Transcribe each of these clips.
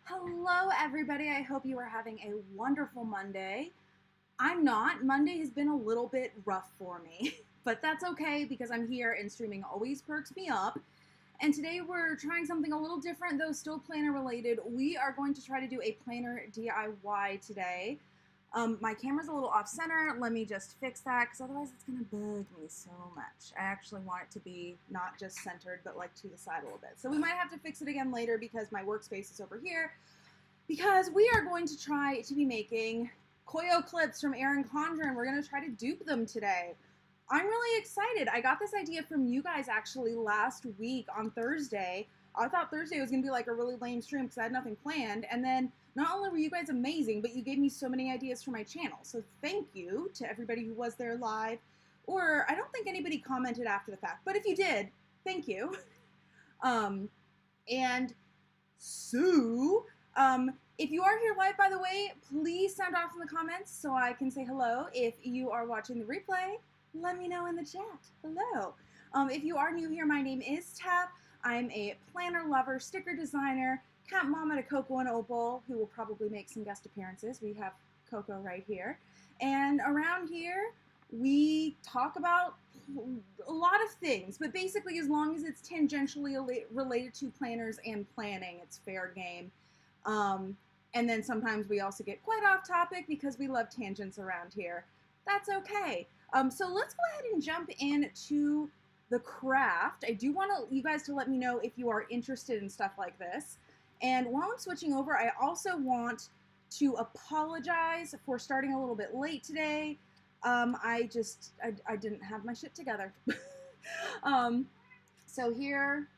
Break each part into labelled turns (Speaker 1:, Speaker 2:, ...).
Speaker 1: Hello, everybody. I hope you are having a wonderful Monday. I'm not. Monday has been a little bit rough for me, but that's okay because I'm here and streaming always perks me up. And today we're trying something a little different, though still planner related. We are going to try to do a planner DIY today. My camera's a little off center. Let me just fix that because otherwise it's going to bug me so much. I actually want it to be not just centered, but like to the side a little bit. So we might have to fix it again later because my workspace is over here. Because we are going to try to be making Koyo clips from Erin Condren. We're going to try to dupe them today. I'm really excited. I got this idea from you guys actually last week on Thursday. I thought Thursday was going to be like a really lame stream because I had nothing planned. And then not only were you guys amazing, but you gave me so many ideas for my channel. So thank you to everybody who was there live. Or I don't think anybody commented after the fact. But if you did, thank you. If you are here live, by the way, please sound off in the comments so I can say hello. If you are watching the replay, let me know in the chat. Hello. If you are new here, my name is Tab. I'm a planner lover, sticker designer, cat mama to Coco and Opal, who will probably make some guest appearances. We have Coco right here. And around here, we talk about a lot of things, but basically as long as it's tangentially related to planners and planning, it's fair game. And then sometimes we also get quite off topic because we love tangents around here. That's okay. So let's go ahead and jump into the craft. I do want you guys to let me know if you are interested in stuff like this. And while I'm switching over, I also want to apologize for starting a little bit late today. I didn't have my shit together. So here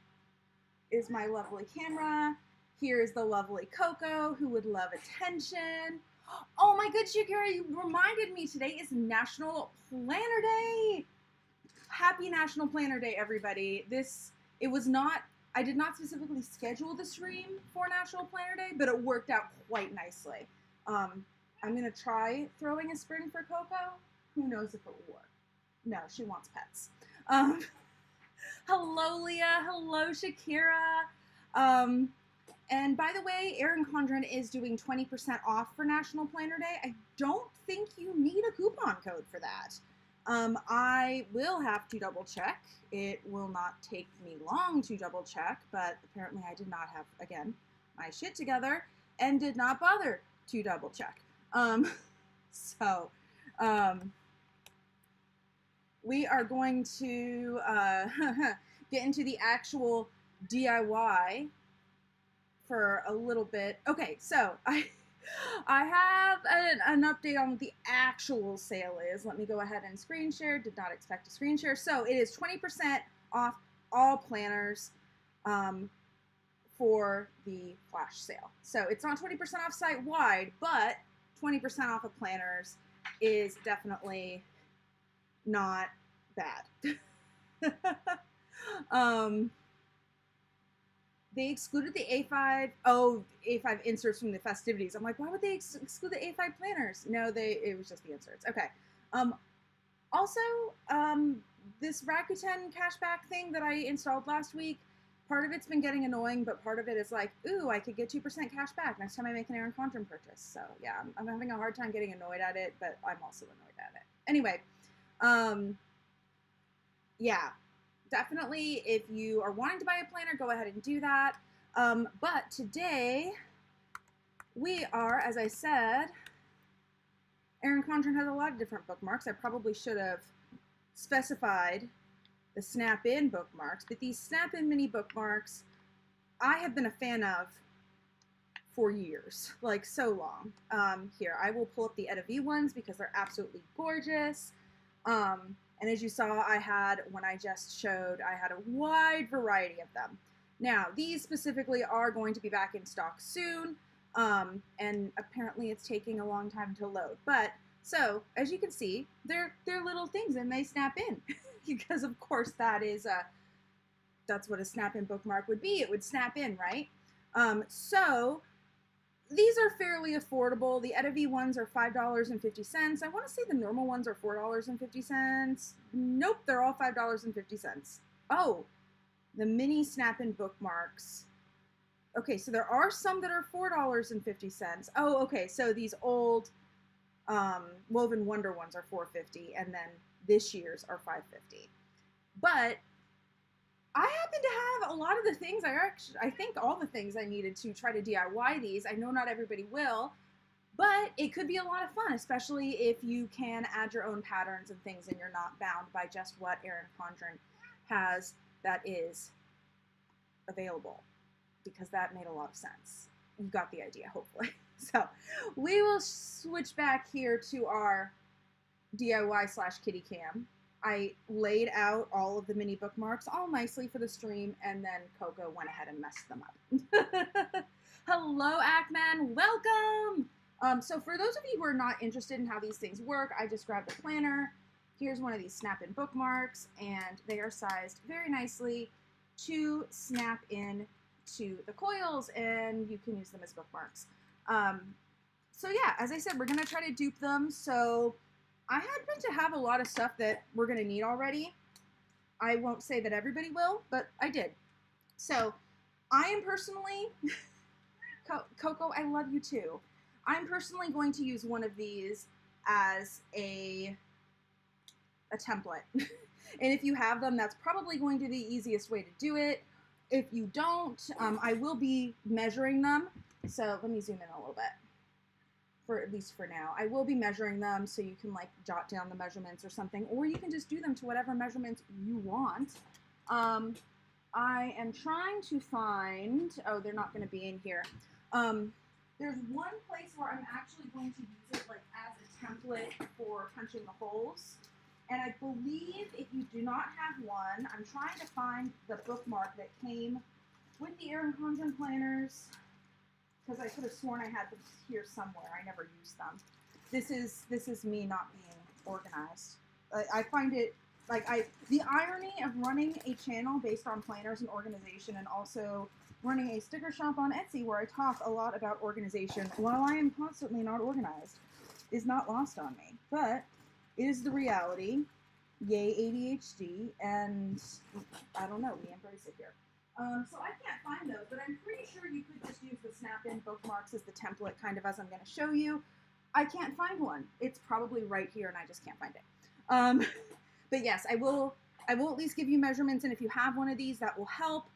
Speaker 1: is my lovely camera. Here is the lovely Coco, who would love attention. Oh my good Shakira, you reminded me today is National Planner Day. Happy National Planner Day, everybody. I did not specifically schedule the stream for National Planner Day, but it worked out quite nicely. I'm gonna try throwing a spring for Coco. Who knows if it will work? No, she wants pets. Hello, Leah. Hello, Shakira. And by the way, Erin Condren is doing 20% off for National Planner Day. I don't think you need a coupon code for that. I will have to double check. It will not take me long to double check, but apparently I did not have, again, my shit together and did not bother to double check. We are going to get into the actual DIY for a little bit. Okay, so I have an update on what the actual sale is. Let me go ahead and screen share. Did not expect to screen share. So it is 20% off all planners for the flash sale. So it's not 20% off site-wide, but 20% off of planners is definitely not bad. They excluded the A5 inserts from the festivities. I'm like, why would they exclude the A5 planners? No, it was just the inserts. Okay. Also, this Rakuten cashback thing that I installed last week, part of it's been getting annoying, but part of it is like, ooh, I could get 2% cash back next time I make an Erin Condren purchase. So yeah, I'm having a hard time getting annoyed at it, but I'm also annoyed at it. Anyway, yeah. Definitely, if you are wanting to buy a planner, go ahead and do that. But today, we are, as I said, Erin Condren has a lot of different bookmarks. I probably should have specified the snap-in bookmarks, but these snap-in mini bookmarks, I have been a fan of for years, like so long. Here, I will pull up the 𝗬𝗏𝘗 ones because they're absolutely gorgeous. And as you saw, when I just showed, I had a wide variety of them. Now, these specifically are going to be back in stock soon, and apparently it's taking a long time to load. But, so, as you can see, they're little things, and they snap in. Because, of course, that's what a snap-in bookmark would be. It would snap in, right? So, these are fairly affordable. The 𝗬𝗏𝘗 ones are $5.50. I want to say the normal ones are $4.50. Nope, they're all $5.50. Oh, the mini snap-in bookmarks Okay, so there are some that are $4.50. Oh, okay, so these old Woven Wonder ones are $4.50, and then this year's are $5.50. But I happen to have a lot of the things, I think all the things I needed to try to DIY these. I know not everybody will, but it could be a lot of fun, especially if you can add your own patterns and things and you're not bound by just what Erin Condren has that is available, because that made a lot of sense. You got the idea, hopefully. So we will switch back here to our DIY/kitty cam. I laid out all of the mini bookmarks all nicely for the stream, and then Coco went ahead and messed them up. Hello, Ackman, welcome! So for those of you who are not interested in how these things work, I just grabbed a planner. Here's one of these snap-in bookmarks, and they are sized very nicely to snap in to the coils, and you can use them as bookmarks. So yeah, as I said, we're gonna try to dupe them. So I happen to have a lot of stuff that we're gonna need already. I won't say that everybody will, but I did. So I am personally, Coco, I love you too. I'm personally going to use one of these as a template. And if you have them, that's probably going to be the easiest way to do it. If you don't, I will be measuring them. So let me zoom in a little bit, for at least for now. I will be measuring them, so you can like jot down the measurements or something, or you can just do them to whatever measurements you want. I am trying to find, oh, they're not going to be in here. There's one place where I'm actually going to use it like as a template for punching the holes. And I believe if you do not have one, I'm trying to find the bookmark that came with the Erin Condren planners, because I could have sworn I had them here somewhere. I never used them. This is me not being organized. I find it like the irony of running a channel based on planners and organization, and also running a sticker shop on Etsy where I talk a lot about organization while I am constantly not organized, is not lost on me. But it is the reality. Yay ADHD, and I don't know, 𝗬𝗫𝘓𝗫 here. So I can't find those, but I'm pretty sure you could just use the snap-in bookmarks as the template, kind of as I'm going to show you. I can't find one. It's probably right here, and I just can't find it. But yes, I will at least give you measurements, and if you have one of these, that will help.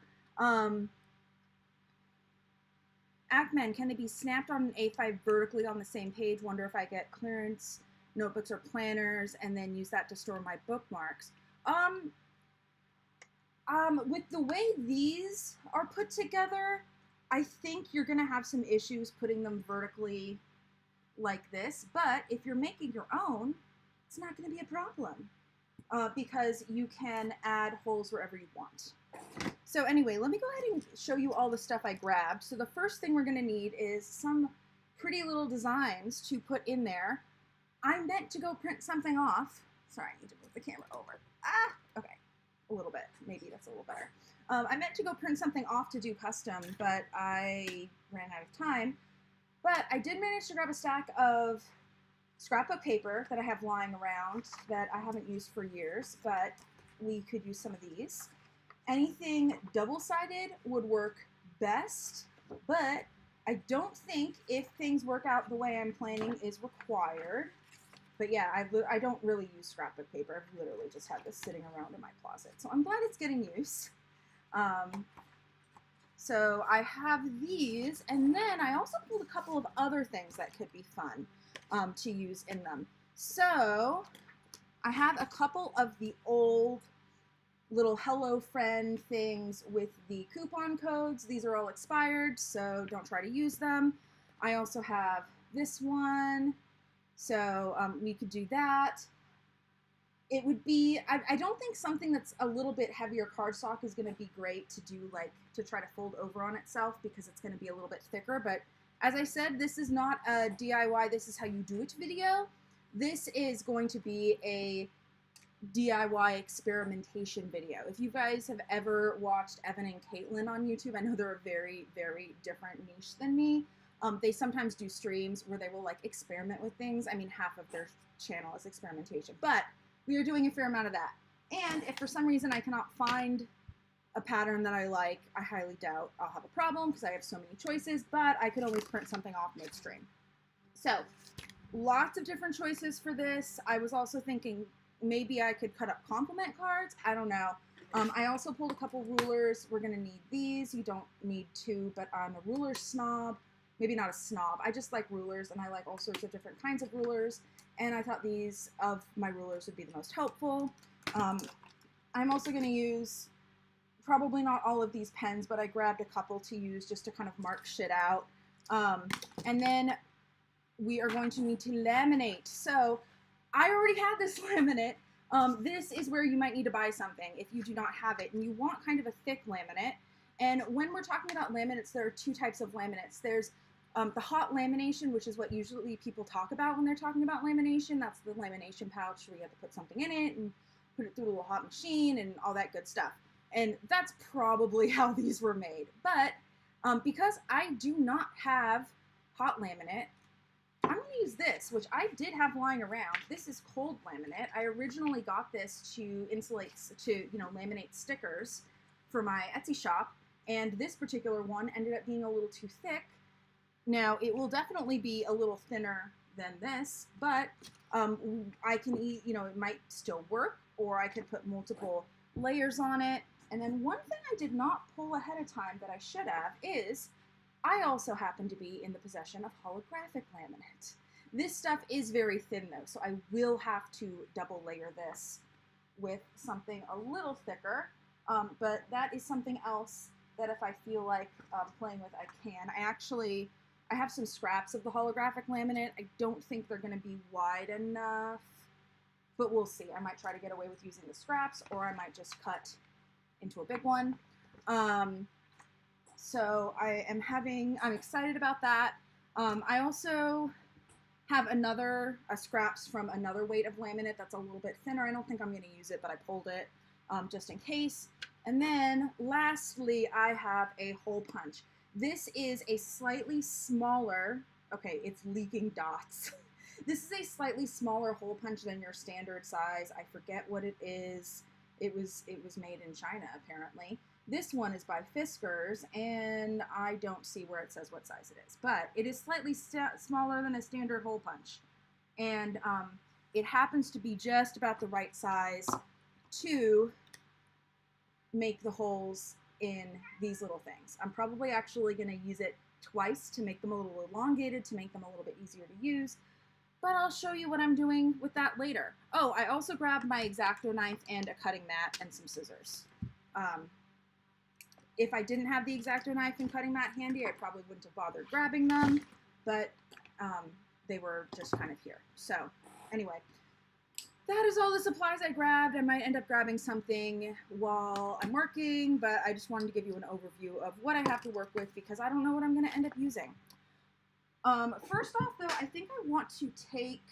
Speaker 1: Ackman, can they be snapped on an A5 vertically on the same page? Wonder if I get clearance notebooks or planners and then use that to store my bookmarks. With the way these are put together, I think you're gonna have some issues putting them vertically like this, but if you're making your own, it's not gonna be a problem, because you can add holes wherever you want. So anyway, let me go ahead and show you all the stuff I grabbed. So the first thing we're gonna need is some pretty little designs to put in there. I meant to go print something off. Sorry, I need to move the camera over. Ah, okay, a little bit. Maybe that's a little better. I meant to go print something off to do custom, but I ran out of time. But I did manage to grab a stack of scrapbook paper that I have lying around that I haven't used for years, but we could use some of these. Anything double-sided would work best, but I don't think, if things work out the way I'm planning, is required. But yeah, I don't really use scrapbook paper. I've literally just had this sitting around in my closet. So I'm glad it's getting use. So I have these, and then I also pulled a couple of other things that could be fun to use in them. So I have a couple of the old little Hello Friend things with the coupon codes. These are all expired, so don't try to use them. I also have this one. So we could do that. It would be, I don't think something that's a little bit heavier cardstock is going to be great to do, like, to try to fold over on itself, because it's going to be a little bit thicker. But as I said, this is not a DIY, this is how you do it video. This is going to be a DIY experimentation video. If you guys have ever watched Evan and Caitlin on YouTube, I know they're a very, very different niche than me. They sometimes do streams where they will like experiment with things. I mean, half of their channel is experimentation, but we are doing a fair amount of that. And if for some reason I cannot find a pattern that I like, I highly doubt I'll have a problem because I have so many choices, but I could always print something off midstream. So lots of different choices for this. I was also thinking maybe I could cut up complement cards. I don't know. I also pulled a couple rulers. We're going to need these. You don't need two, but I'm a ruler snob. Maybe not a snob. I just like rulers, and I like all sorts of different kinds of rulers. And I thought these of my rulers would be the most helpful. I'm also going to use probably not all of these pens, but I grabbed a couple to use just to kind of mark shit out. And then we are going to need to laminate. So I already had this laminate. This is where you might need to buy something if you do not have it and you want kind of a thick laminate. And when we're talking about laminates, there are two types of laminates. There's the hot lamination, which is what usually people talk about when they're talking about lamination. That's the lamination pouch where you have to put something in it and put it through a little hot machine and all that good stuff. And that's probably how these were made. But because I do not have hot laminate, I'm going to use this, which I did have lying around. This is cold laminate. I originally got this to laminate stickers for my Etsy shop, and this particular one ended up being a little too thick. Now, it will definitely be a little thinner than this, but I can it might still work, or I could put multiple layers on it. And then one thing I did not pull ahead of time that I should have is I also happen to be in the possession of holographic laminate. This stuff is very thin though, so I will have to double layer this with something a little thicker, but that is something else that if I feel like playing with, I can. I have some scraps of the holographic laminate. I don't think they're going to be wide enough, but we'll see. I might try to get away with using the scraps, or I might just cut into a big one. So I'm excited about that. I also have a scraps from another weight of laminate that's a little bit thinner. I don't think I'm going to use it, but I pulled it just in case. And then lastly, I have a hole punch. This is a slightly smaller, okay, it's leaking dots. This is a slightly smaller hole punch than your standard size. I forget what it is. It was made in China, apparently. This one is by Fiskars, and I don't see where it says what size it is. But it is slightly smaller than a standard hole punch. And it happens to be just about the right size to make the holes in these little things. I'm probably actually going to use it twice to make them a little elongated, to make them a little bit easier to use. But I'll show you what I'm doing with that later. Oh, I also grabbed my X-Acto knife and a cutting mat and some scissors. If I didn't have the X-Acto knife and cutting mat handy, I probably wouldn't have bothered grabbing them, but they were just kind of here. So anyway, that is all the supplies I grabbed. I might end up grabbing something while I'm working, but I just wanted to give you an overview of what I have to work with because I don't know what I'm going to end up using. First off, though, I think I want to take,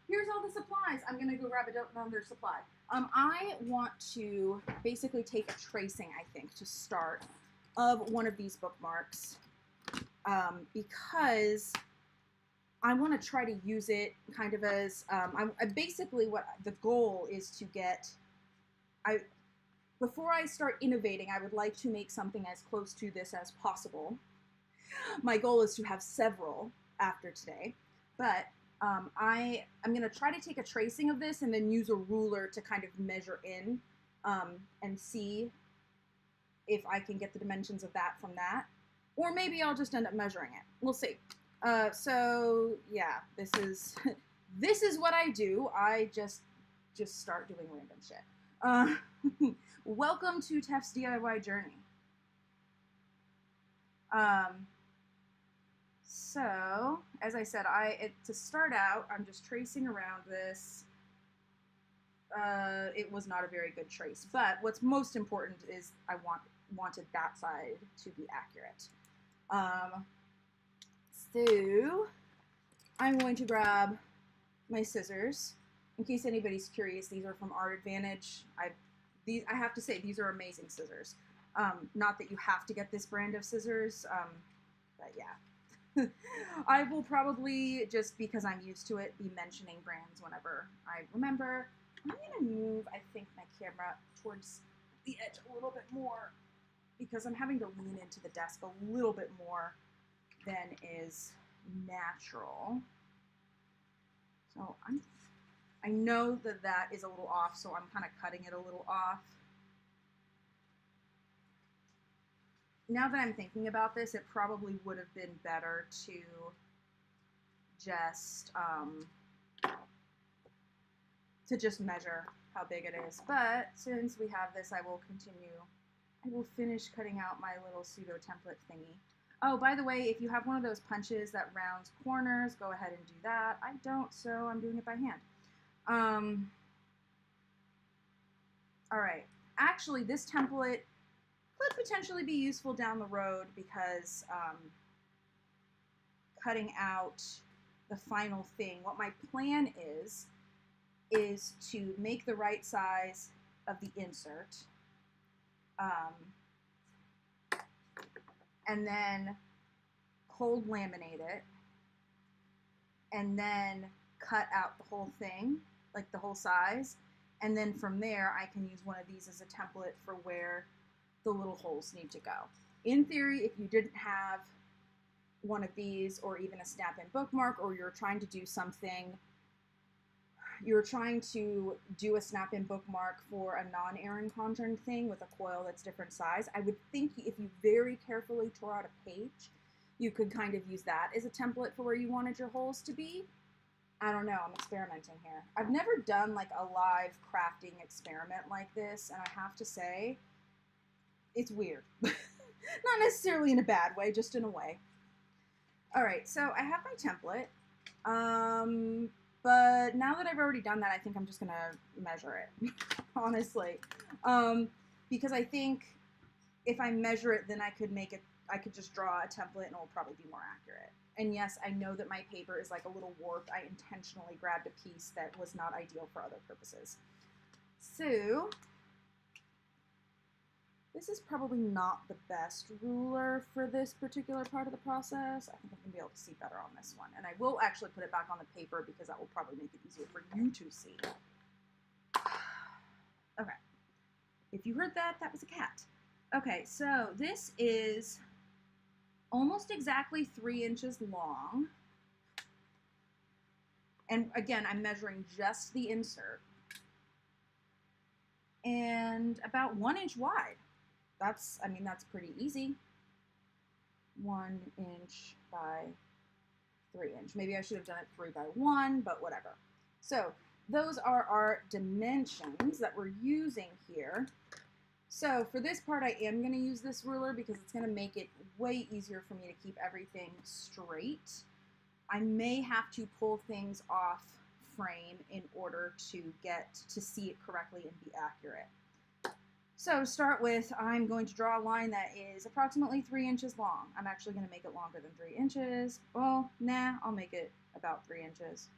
Speaker 1: here's all the supplies. I'm going to go grab another supply. I want to basically take a tracing, I think, to start of one of these bookmarks because I want to try to use it kind of as, basically what the goal is to get, before I start innovating, I would like to make something as close to this as possible. My goal is to have several after today, but I'm going to try to take a tracing of this and then use a ruler to kind of measure in and see if I can get the dimensions of that from that, or maybe I'll just end up measuring it. We'll see. So yeah, this is what I do. I just start doing random shit. Welcome to Tef's DIY journey. So, as I said, to start out, I'm just tracing around this. It was not a very good trace, but what's most important is I wanted that side to be accurate. So, I'm going to grab my scissors. In case anybody's curious, these are from Art Advantage. I have to say, these are amazing scissors. Not that you have to get this brand of scissors, but yeah. I will probably, just because I'm used to it, be mentioning brands whenever I remember. I'm going to move, I think, my camera towards the edge a little bit more because I'm having to lean into the desk a little bit more than is natural. So I know that that is a little off, so I'm kind of cutting it a little off. Now that I'm thinking about this, it probably would have been better to just measure how big it is. But since we have this, I will finish cutting out my little pseudo template thingy. Oh, by the way, if you have one of those punches that rounds corners, go ahead and do that. I don't, so I'm doing it by hand. All right. Actually, this template could potentially be useful down the road because cutting out the final thing, what my plan is to make the right size of the insert, and then cold laminate it, and then cut out the whole thing, like the whole size, and then from there I can use one of these as a template for where the little holes need to go. In theory, if you didn't have one of these or even a snap-in bookmark, or you're trying to do something, you're trying to do a snap-in bookmark for a non-Erin Condren thing with a coil that's different size, I would think if you very carefully tore out a page, you could kind of use that as a template for where you wanted your holes to be. I don't know, I'm experimenting here. I've never done like a live crafting experiment like this, and I have to say, it's weird. Not necessarily in a bad way, just in a way. All right, so I have my template, but now that I've already done that, I think I'm just gonna measure it, honestly, because I think if I measure it, then I could just draw a template and it will probably be more accurate. And yes, I know that my paper is like a little warped. I intentionally grabbed a piece that was not ideal for other purposes. So this is probably not the best ruler for this particular part of the process. I think I'm gonna be able to see better on this one. And I will actually put it back on the paper because that will probably make it easier for you to see. Okay, if you heard that, that was a cat. Okay, so this is almost exactly 3 inches long. And again, I'm measuring just the insert. And about 1 inch wide. That's pretty easy. 1 inch by 3 inch. Maybe I should have done it 3 by 1, but whatever. So those are our dimensions that we're using here. So for this part, I am going to use this ruler because it's going to make it way easier for me to keep everything straight. I may have to pull things off frame in order to get to see it correctly and be accurate. So to start with, I'm going to draw a line that is approximately 3 inches long. I'm actually going to make it longer than 3 inches. Well, nah, I'll make it about 3 inches.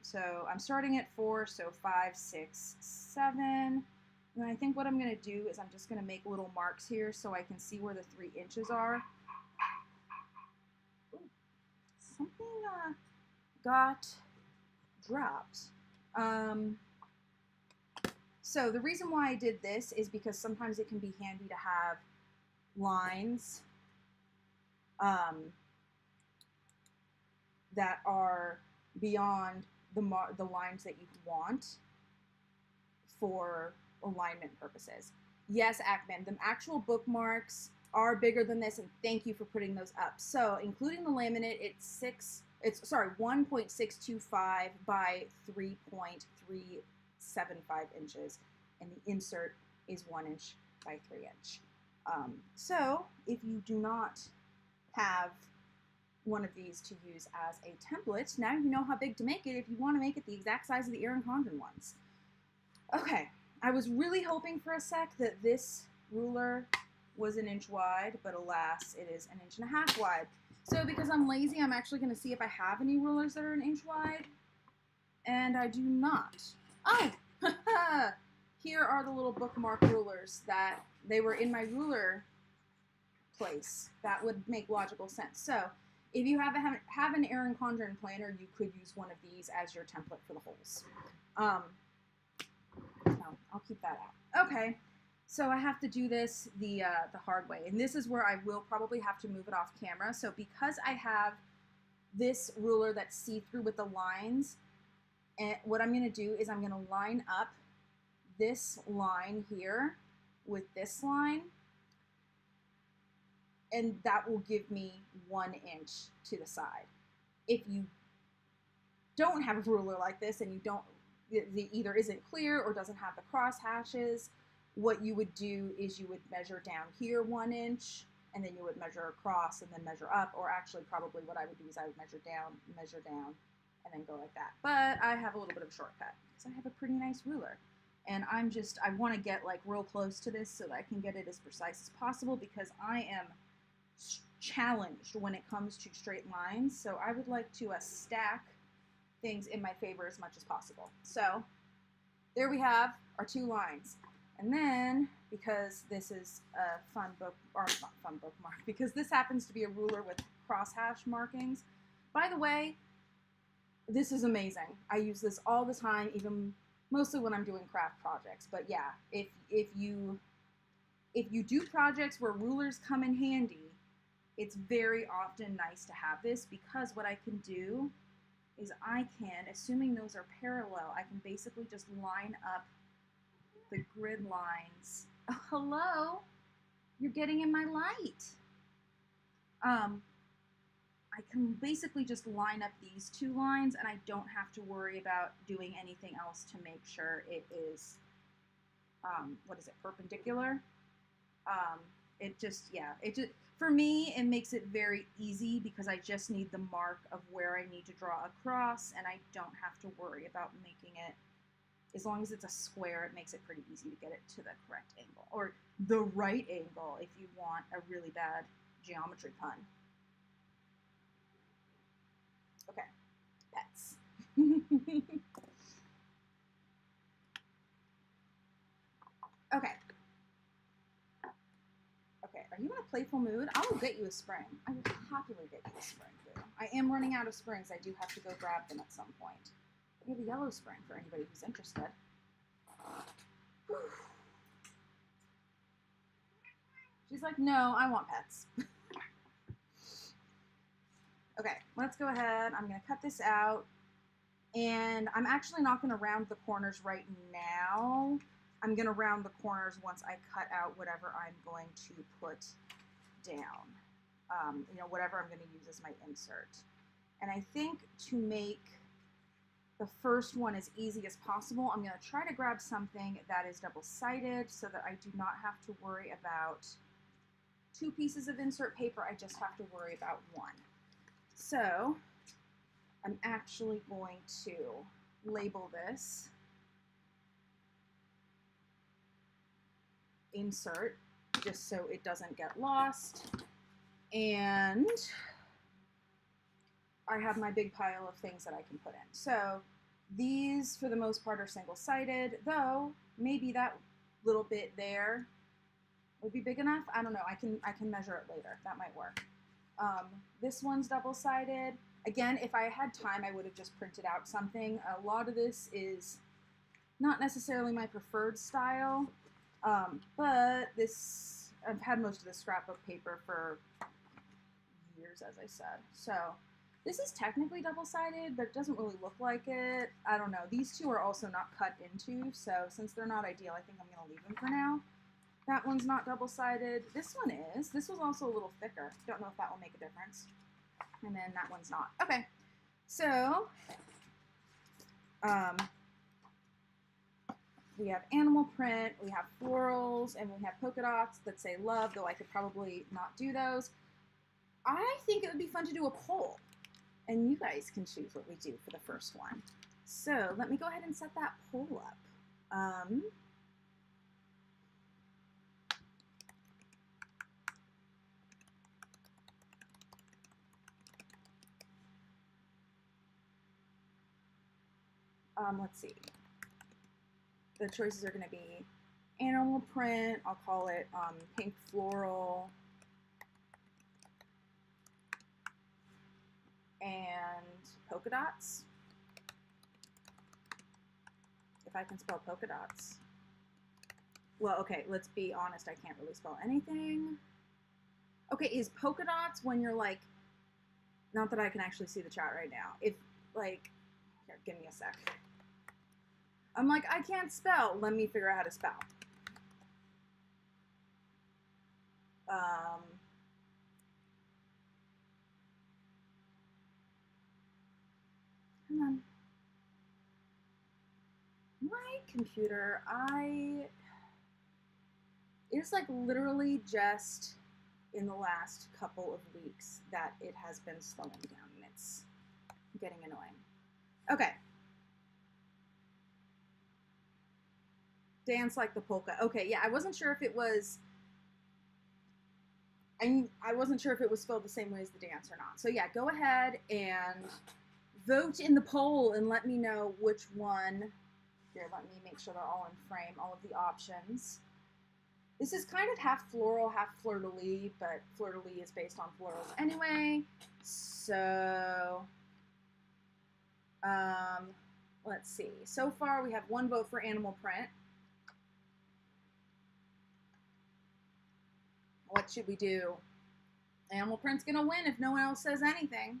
Speaker 1: So I'm starting at 4, so 5, 6, 7. And I think what I'm going to do is I'm just going to make little marks here so I can see where the 3 inches are. Ooh, something got dropped. So the reason why I did this is because sometimes it can be handy to have lines that are beyond the lines that you want for alignment purposes. Yes, Ackman, the actual bookmarks are bigger than this, and thank you for putting those up. So including the laminate, it's 1.625 by 3.375 inches, and the insert is 1 inch by 3 inch. So if you do not have one of these to use as a template, now you know how big to make it if you want to make it the exact size of the Erin Condren ones. Okay, I was really hoping for a sec that this ruler was 1 inch wide, but alas, it is 1.5 inches wide. So because I'm lazy, I'm actually going to see if I have any rulers that are 1 inch wide, and I do not. Oh, here are the little bookmark rulers that they were in my ruler place. That would make logical sense. So if you have an Erin Condren planner, you could use one of these as your template for the holes. No, I'll keep that out. Okay, So I have to do this the hard way, and this is where I will probably have to move it off camera. So because I have this ruler that's see-through with the lines, and what I'm going to do is I'm going to line up this line here with this line, and that will give me 1 inch to the side. If you don't have a ruler like this and you don't, it either isn't clear or doesn't have the cross hashes, what you would do is you would measure down here 1 inch, and then you would measure across and then measure up, or actually probably what I would do is I would measure down, and then go like that. But I have a little bit of a shortcut because I have a pretty nice ruler. And I want to get like real close to this so that I can get it as precise as possible, because I am challenged when it comes to straight lines. So I would like to stack things in my favor as much as possible. So there we have our 2 lines. And then, because this is a fun book, or not fun bookmark, because this happens to be a ruler with crosshatch markings. By the way, this is amazing. I use this all the time, even mostly when I'm doing craft projects. But yeah, if you do projects where rulers come in handy, it's very often nice to have this, because what I can do is I can, assuming those are parallel, I can basically just line up the grid lines. Oh, hello, you're getting in my light. I can basically just line up these 2 lines, and I don't have to worry about doing anything else to make sure it is, perpendicular. For me, it makes it very easy, because I just need the mark of where I need to draw across, and I don't have to worry about making it, as long as it's a square, it makes it pretty easy to get it to the correct angle, or the right angle if you want a really bad geometry pun. Okay, pets. Okay. Okay, are you in a playful mood? I will get you a spring. I will happily get you a spring, boo. I am running out of springs. I do have to go grab them at some point. We have a yellow spring for anybody who's interested. Whew. She's like, no, I want pets. Okay, let's go ahead. I'm going to cut this out. And I'm actually not going to round the corners right now. I'm going to round the corners once I cut out whatever I'm going to put down. Whatever I'm going to use as my insert. And I think to make the first one as easy as possible, I'm going to try to grab something that is double-sided so that I do not have to worry about 2 pieces of insert paper. I just have to worry about 1. So I'm actually going to label this insert just so it doesn't get lost. And I have my big pile of things that I can put in. So these, for the most part, are single-sided, though maybe that little bit there would be big enough. I don't know. I can measure it later. That might work. This one's double-sided. Again, if I had time, I would have just printed out something. A lot of this is not necessarily my preferred style, but this, I've had most of the scrapbook paper for years, as I said. So this is technically double-sided, but it doesn't really look like it. I don't know. These 2 are also not cut into, so since they're not ideal, I think I'm going to leave them for now. That one's not double-sided. This one is. This was also a little thicker. Don't know if that will make a difference. And then that one's not. Okay, so we have animal print, we have florals, and we have polka dots that say love, though I could probably not do those. I think it would be fun to do a poll, and you guys can choose what we do for the first one. So let me go ahead and set that poll up. Let's see. The choices are going to be animal print, I'll call it pink floral, and polka dots, if I can spell polka dots. well, okay, let's be honest, I can't really spell anything. Okay, is polka dots when you're like, not that I can actually see the chat right now. If, like, here, give me a sec. I'm like, I can't spell. Let me figure out how to spell. Come on. My computer, it's like literally just in the last couple of weeks that it has been slowing down and it's getting annoying. Okay. Dance like the polka. Okay, yeah, I wasn't sure if it was, I wasn't sure if it was spelled the same way as the dance or not. So yeah, go ahead and vote in the poll and let me know which one. Here, let me make sure they're all in frame, all of the options. This is kind of half floral, half fleur-de-lis, but fleur-de-lis is based on florals anyway. So, let's see. So far, we have 1 vote for animal print. What should we do? Animal print's gonna win if no one else says anything.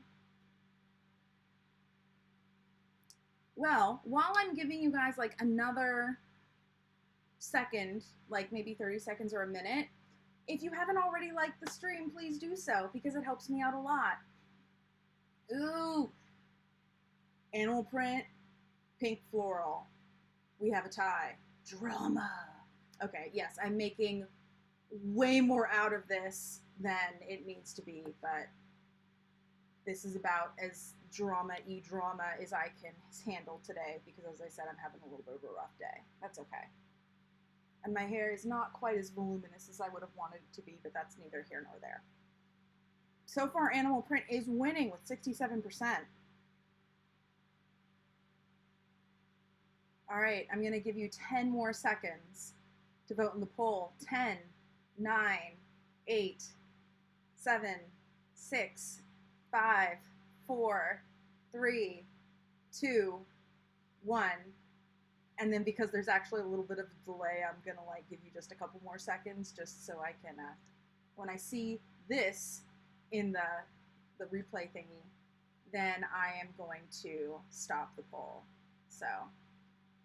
Speaker 1: Well, while I'm giving you guys like another second, like maybe 30 seconds or a minute, if you haven't already liked the stream, please do so because it helps me out a lot. Ooh, animal print, pink floral. We have a tie. Drama. Okay, yes, I'm making way more out of this than it needs to be, but this is about as drama as I can handle today because, as I said, I'm having a little bit of a rough day. That's okay. And my hair is not quite as voluminous as I would have wanted it to be, but that's neither here nor there. So far, animal print is winning with 67%. All right, I'm going to give you 10 more seconds to vote in the poll. 10, 9, 8, 7, 6, 5, 4, 3, 2, 1. And then because there's actually a little bit of a delay, I'm going to like give you just a couple more seconds just so I can, when I see this in the replay thingy, then I am going to stop the poll. So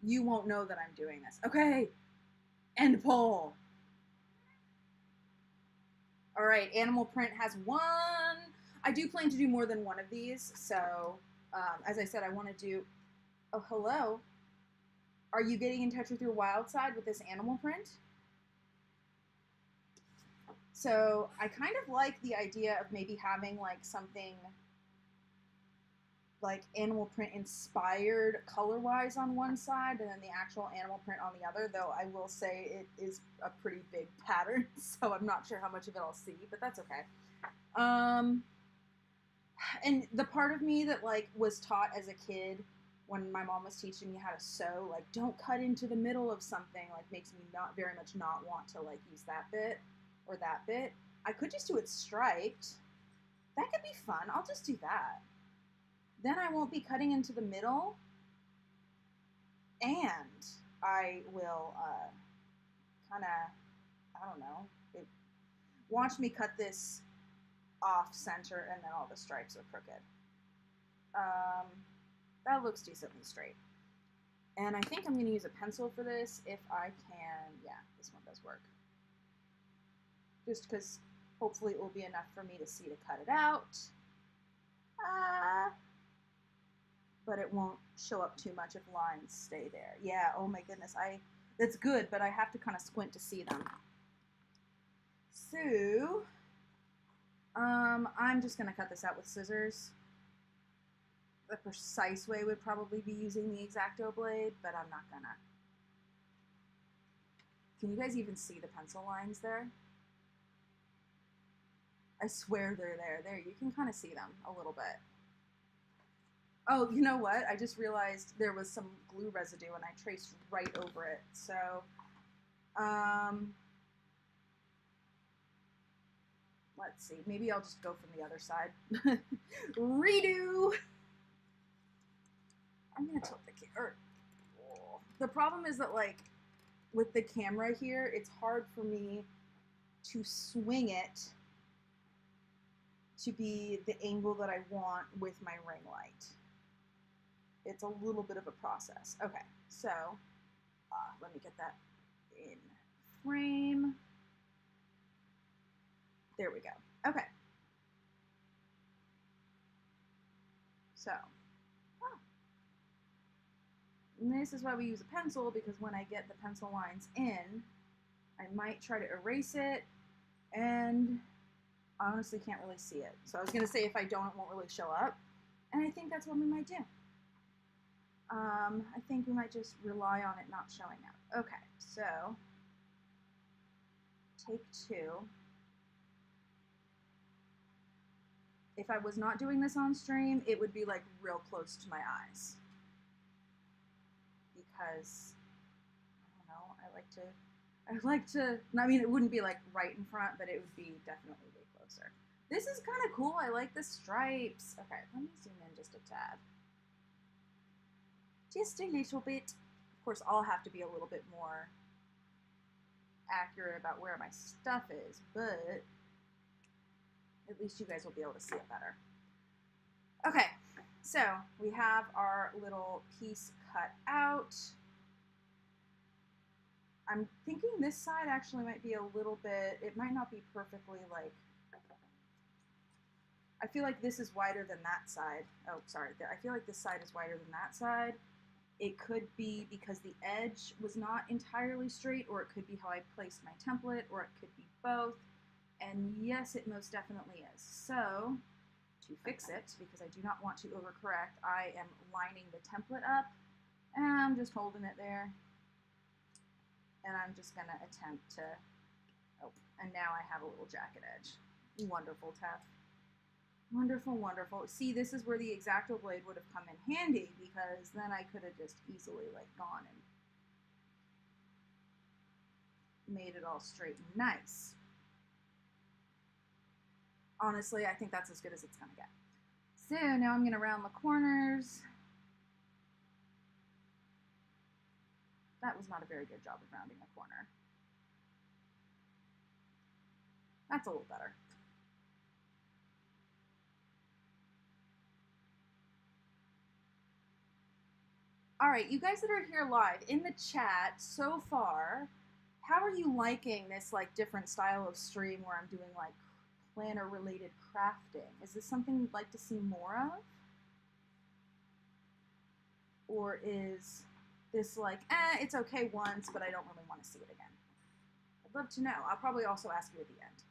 Speaker 1: you won't know that I'm doing this. Okay, end poll. All right, animal print has won. I do plan to do more than one of these. So as I said, I want to do, oh, hello. Are you getting in touch with your wild side with this animal print? So I kind of like the idea of maybe having like something like animal print inspired color-wise on one side and then the actual animal print on the other, though I will say it is a pretty big pattern, so I'm not sure how much of it I'll see, but that's okay. And the part of me that like was taught as a kid when my mom was teaching me how to sew, like don't cut into the middle of something, like makes me not very much not want to like use that bit or that bit. I could just do it striped. That could be fun. I'll just do that. Then I won't be cutting into the middle, and I will kind of, I don't know, watch me cut this off center and then all the stripes are crooked. That looks decently straight. And I think I'm going to use a pencil for this if I can. Yeah, this one does work. Just because hopefully it will be enough for me to see to cut it out. But it won't show up too much if lines stay there. Yeah, oh my goodness, that's good, but I have to kind of squint to see them. So, I'm just gonna cut this out with scissors. The precise way would probably be using the X-Acto blade, but I'm not gonna. Can you guys even see the pencil lines there? I swear they're there. There, you can kind of see them a little bit. Oh, you know what? I just realized there was some glue residue and I traced right over it. So, let's see. Maybe I'll just go from the other side. Redo! I'm gonna tilt the camera. The problem is that, like, with the camera here, it's hard for me to swing it to be the angle that I want with my ring light. It's a little bit of a process. Okay, so let me get that in frame. There we go. Okay. So, and this is why we use a pencil, because when I get the pencil lines in, I might try to erase it, and I honestly can't really see it. So I was going to say if I don't, it won't really show up, and I think that's what we might do. I think we might just rely on it not showing up. Okay, so take 2. If I was not doing this on stream, it would be like real close to my eyes. Because, I don't know, I like to, I mean, it wouldn't be like right in front, but it would be definitely way closer. This is kind of cool. I like the stripes. Okay, let me zoom in just a tad. Just a little bit. Of course, I'll have to be a little bit more accurate about where my stuff is, but at least you guys will be able to see it better. Okay, so we have our little piece cut out. I'm thinking this side actually might be a little bit, it might not be perfectly like, I feel like this is wider than that side. Oh, sorry, I feel like this side is wider than that side. It could be because the edge was not entirely straight, or it could be how I placed my template, or it could be both. And yes, it most definitely is. So, to fix it, because I do not want to overcorrect, I am lining the template up, and I'm just holding it there. And I'm just going to attempt to, oh, and now I have a little jacket edge. Wonderful, Tef. Wonderful, wonderful. See, this is where the X-Acto blade would have come in handy, because then I could have just easily like gone and made it all straight and nice. Honestly, I think that's as good as it's going to get. So now I'm going to round the corners. That was not a very good job of rounding the corner. That's a little better. All right, you guys that are here live, in the chat so far, how are you liking this like different style of stream where I'm doing like planner related crafting? Is this something you'd like to see more of? Or is this like, it's okay once, but I don't really want to see it again? I'd love to know. I'll probably also ask you at the end.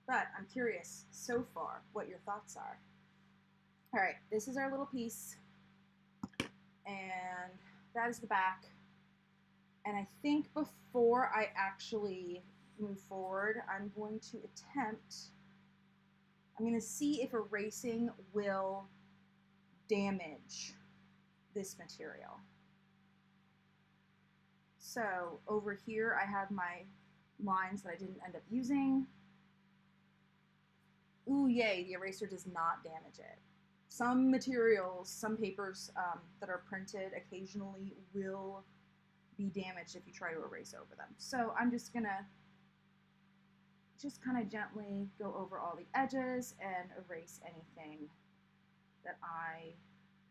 Speaker 1: But I'm curious so far what your thoughts are. All right, this is our little piece. And that is the back. And I think before I actually move forward, I'm going to attempt, I'm going to see if erasing will damage this material. So over here I have my lines that I didn't end up using. Ooh, yay, the eraser does not damage it. Some materials, some papers that are printed occasionally will be damaged if you try to erase over them. So I'm just gonna just kind of gently go over all the edges and erase anything that I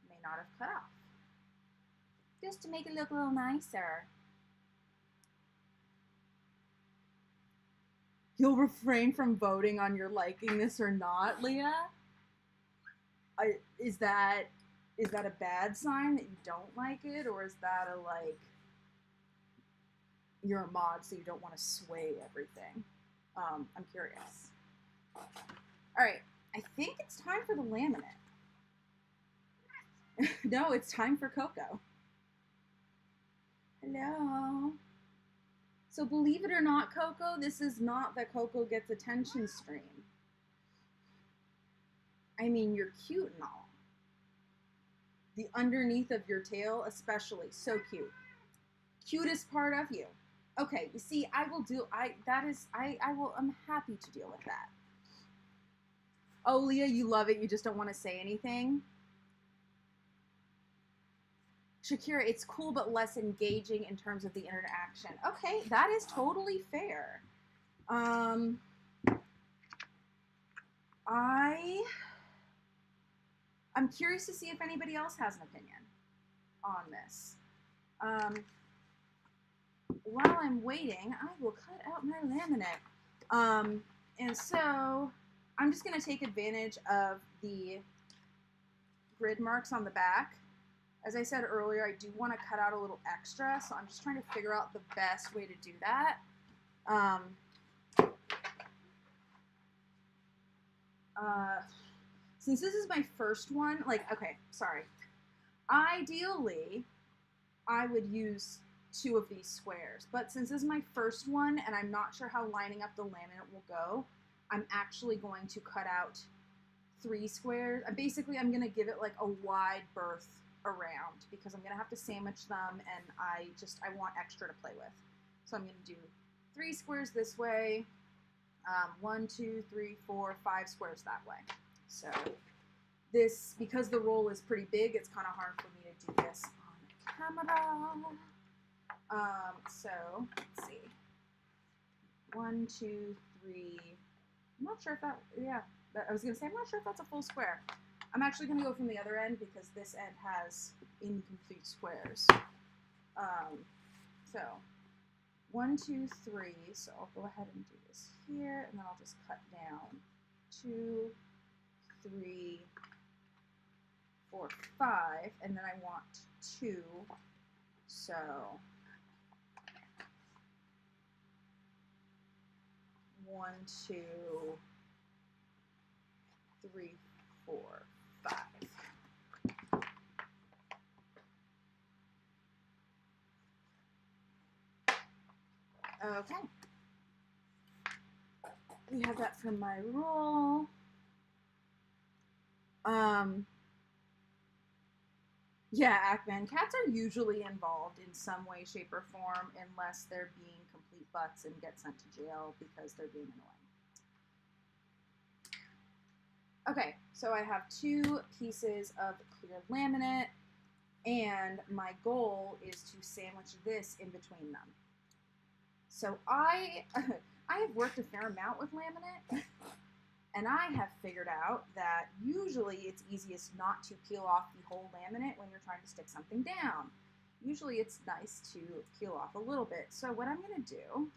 Speaker 1: may not have cut off, just to make it look a little nicer. You'll refrain from voting on your liking this or not, Leah? Is that a bad sign that you don't like it, or is that a like you're a mod so you don't want to sway everything? I'm curious. All right, I think it's time for the laminate. No, it's time for Coco. Hello. So believe it or not, Coco, this is not the Coco gets attention stream. I mean, you're cute and all. The underneath of your tail, especially, so cute. Cutest part of you. Okay, you see, I'm happy to deal with that. Oh, Leah, you love it, you just don't want to say anything? Shakira, it's cool but less engaging in terms of the interaction. Okay, that is totally fair. I'm curious to see if anybody else has an opinion on this. While I'm waiting, I will cut out my laminate. And so I'm just going to take advantage of the grid marks on the back. As I said earlier, I do want to cut out a little extra, so I'm just trying to figure out the best way to do that. Since this is my first one, like, okay, sorry. Ideally, I would use 2 of these squares, but since this is my first one and I'm not sure how lining up the laminate will go, I'm actually going to cut out 3 squares. Basically, I'm going to give it like a wide berth around because I'm going to have to sandwich them, and I want extra to play with. So I'm going to do 3 squares this way, 1, 2, 3, 4, 5 squares that way. So this, because the roll is pretty big, it's kind of hard for me to do this on camera. So let's see, 1, 2, 3. I'm not sure if that, yeah, I was going to say, I'm not sure if that's a full square. I'm actually going to go from the other end because this end has incomplete squares. So 1, 2, 3. So I'll go ahead and do this here, and then I'll just cut down 2, 3, 4, 5, and then I want 2. So 1, 2, 3, 4, 5. Okay. We have that from my roll. Yeah, Ackman, cats are usually involved in some way, shape, or form unless they're being complete butts and get sent to jail because they're being annoying. Okay, so I have 2 pieces of clear laminate, and my goal is to sandwich this in between them. So I have worked a fair amount with laminate, and I have figured out that usually it's easiest not to peel off the whole laminate when you're trying to stick something down. Usually it's nice to peel off a little bit. So what I'm going to do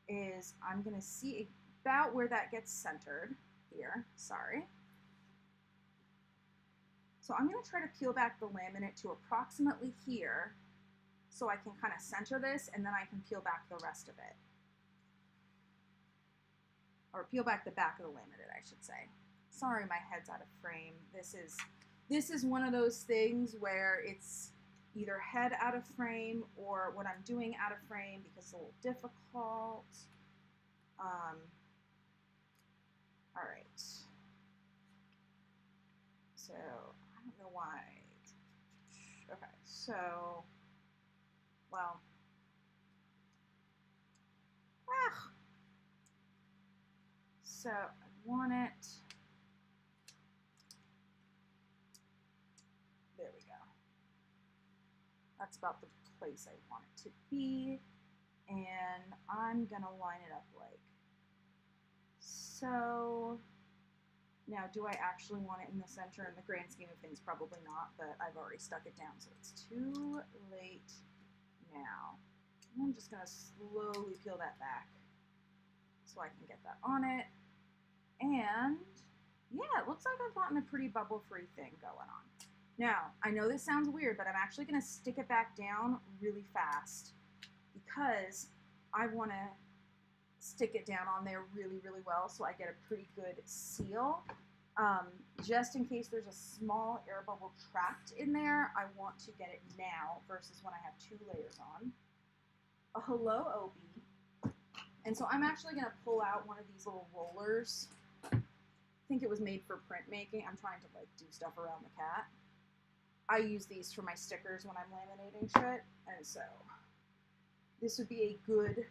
Speaker 1: is I'm going to see about where that gets centered here. Sorry. So I'm going to try to peel back the laminate to approximately here so I can kind of center this, and then I can peel back the rest of it. Or peel back the back of the laminate, I should say. Sorry, my head's out of frame. This is one of those things where it's either head out of frame or what I'm doing out of frame because it's a little difficult. All right. So I don't know why. Okay, so, well. So I want it. There we go. That's about the place I want it to be. And I'm going to line it up like so. Now, do I actually want it in the center? In the grand scheme of things, probably not, but I've already stuck it down, so it's too late now. And I'm just going to slowly peel that back so I can get that on it. And yeah, it looks like I've gotten a pretty bubble-free thing going on. Now, I know this sounds weird, but I'm actually going to stick it back down really fast because I want to stick it down on there really, really well so I get a pretty good seal. Just in case there's a small air bubble trapped in there, I want to get it now versus when I have 2 layers on. Hello, Obi. And so I'm actually going to pull out one of these little rollers. I think it was made for printmaking. I'm trying to like do stuff around the cat. I use these for my stickers when I'm laminating shit, and so this would be a good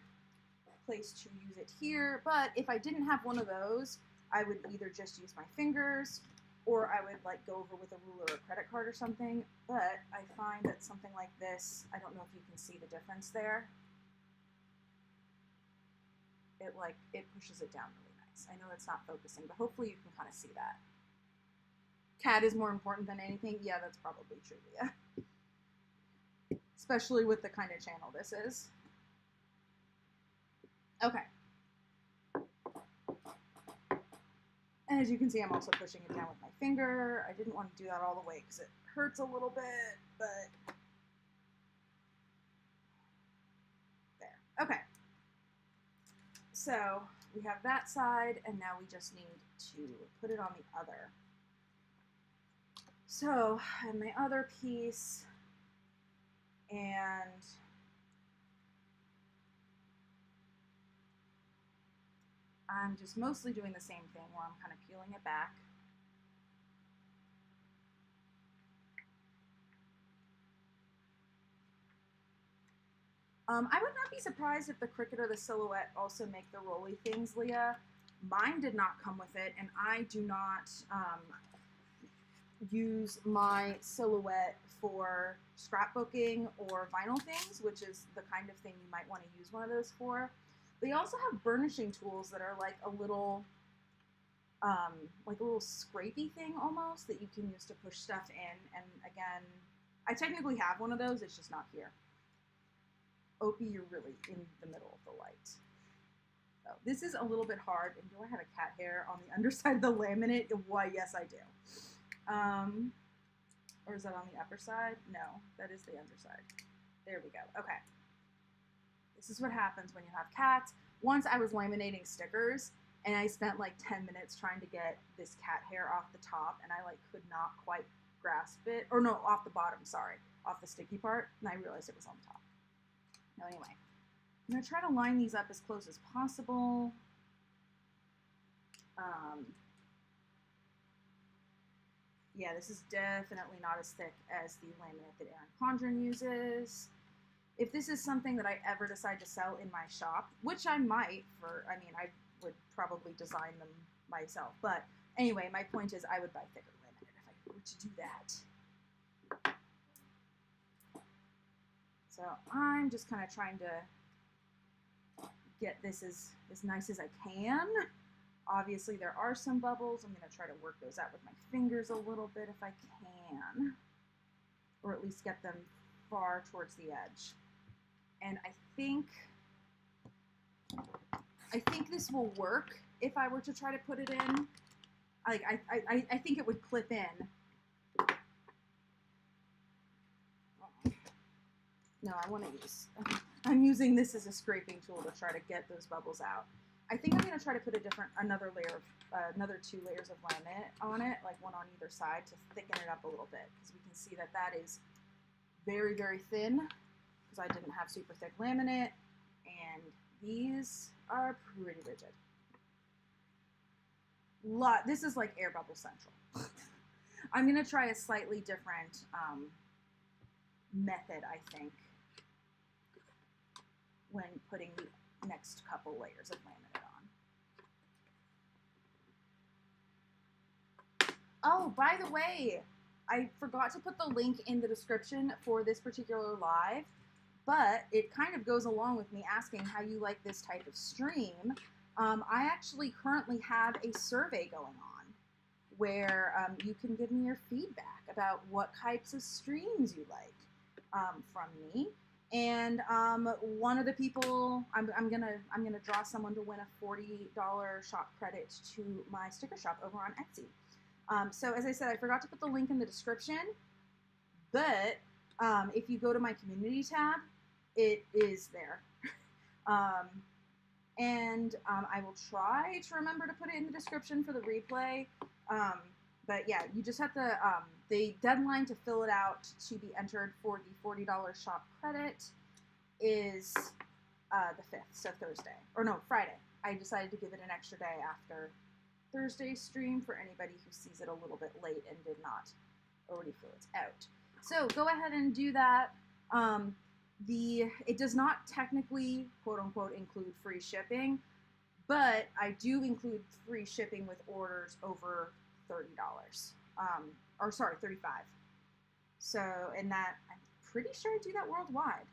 Speaker 1: place to use it here. But if I didn't have one of those, I would either just use my fingers or I would like go over with a ruler or credit card or something, but I find that something like this, I don't know if you can see the difference there. It pushes it down really nice. I know it's not focusing, but hopefully you can kind of see that. CAD is more important than anything. Yeah, that's probably true, Leah. Especially with the kind of channel this is. Okay. And as you can see, I'm also pushing it down with my finger. I didn't want to do that all the way because it hurts a little bit, but there. Okay. So we have that side, and now we just need to put it on the other. So I have my other piece, and I'm just mostly doing the same thing where I'm kind of peeling it back. I would not be surprised if the Cricut or the Silhouette also make the rolly things, Leah. Mine did not come with it, and I do not use my Silhouette for scrapbooking or vinyl things, which is the kind of thing you might want to use one of those for. They also have burnishing tools that are like a little scrapey thing almost that you can use to push stuff in. And again, I technically have one of those, it's just not here. Opie, you're really in the middle of the light. So this is a little bit hard. And do I have a cat hair on the underside of the laminate? Why, yes, I do. Or is that on the upper side? No, that is the underside. There we go. Okay. This is what happens when you have cats. Once I was laminating stickers, and I spent like 10 minutes trying to get this cat hair off the top, and I like could not quite grasp it. Or no, off the bottom, sorry. Off the sticky part, and I realized it was on top. No, anyway. I'm going to try to line these up as close as possible. Yeah, this is definitely not as thick as the laminate that Erin Condren uses. If this is something that I ever decide to sell in my shop, which I might I would probably design them myself. But anyway, my point is I would buy thicker laminate if I were to do that. So I'm just kind of trying to get this as nice as I can. Obviously, there are some bubbles. I'm going to try to work those out with my fingers a little bit if I can, or at least get them far towards the edge. And I think this will work if I were to try to put it in. Like I think it would clip in. No, I want to use. I'm using this as a scraping tool to try to get those bubbles out. I think I'm going to try to put another layer of, another 2 layers of laminate on it, like one on either side, to thicken it up a little bit, because we can see that that is very, very thin, because I didn't have super thick laminate, and these are pretty rigid. This is like air bubble central. I'm going to try a slightly different method, I think, when putting the next couple layers of laminate on. Oh, by the way, I forgot to put the link in the description for this particular live, but it kind of goes along with me asking how you like this type of stream. I actually currently have a survey going on where you can give me your feedback about what types of streams you like from me. And one of the people, I'm gonna draw someone to win a $40 shop credit to my sticker shop over on Etsy. So as I said, I forgot to put the link in the description, but if you go to my community tab, it is there. And I will try to remember to put it in the description for the replay. But yeah, you just have to, the deadline to fill it out to be entered for the $40 shop credit is the 5th, so Thursday. Or no, Friday. I decided to give it an extra day after Thursday's stream for anybody who sees it a little bit late and did not already fill it out. So go ahead and do that. It does not technically, quote unquote, include free shipping, but I do include free shipping with orders over $30. Or sorry, 35. So, and that, I'm pretty sure I do that worldwide.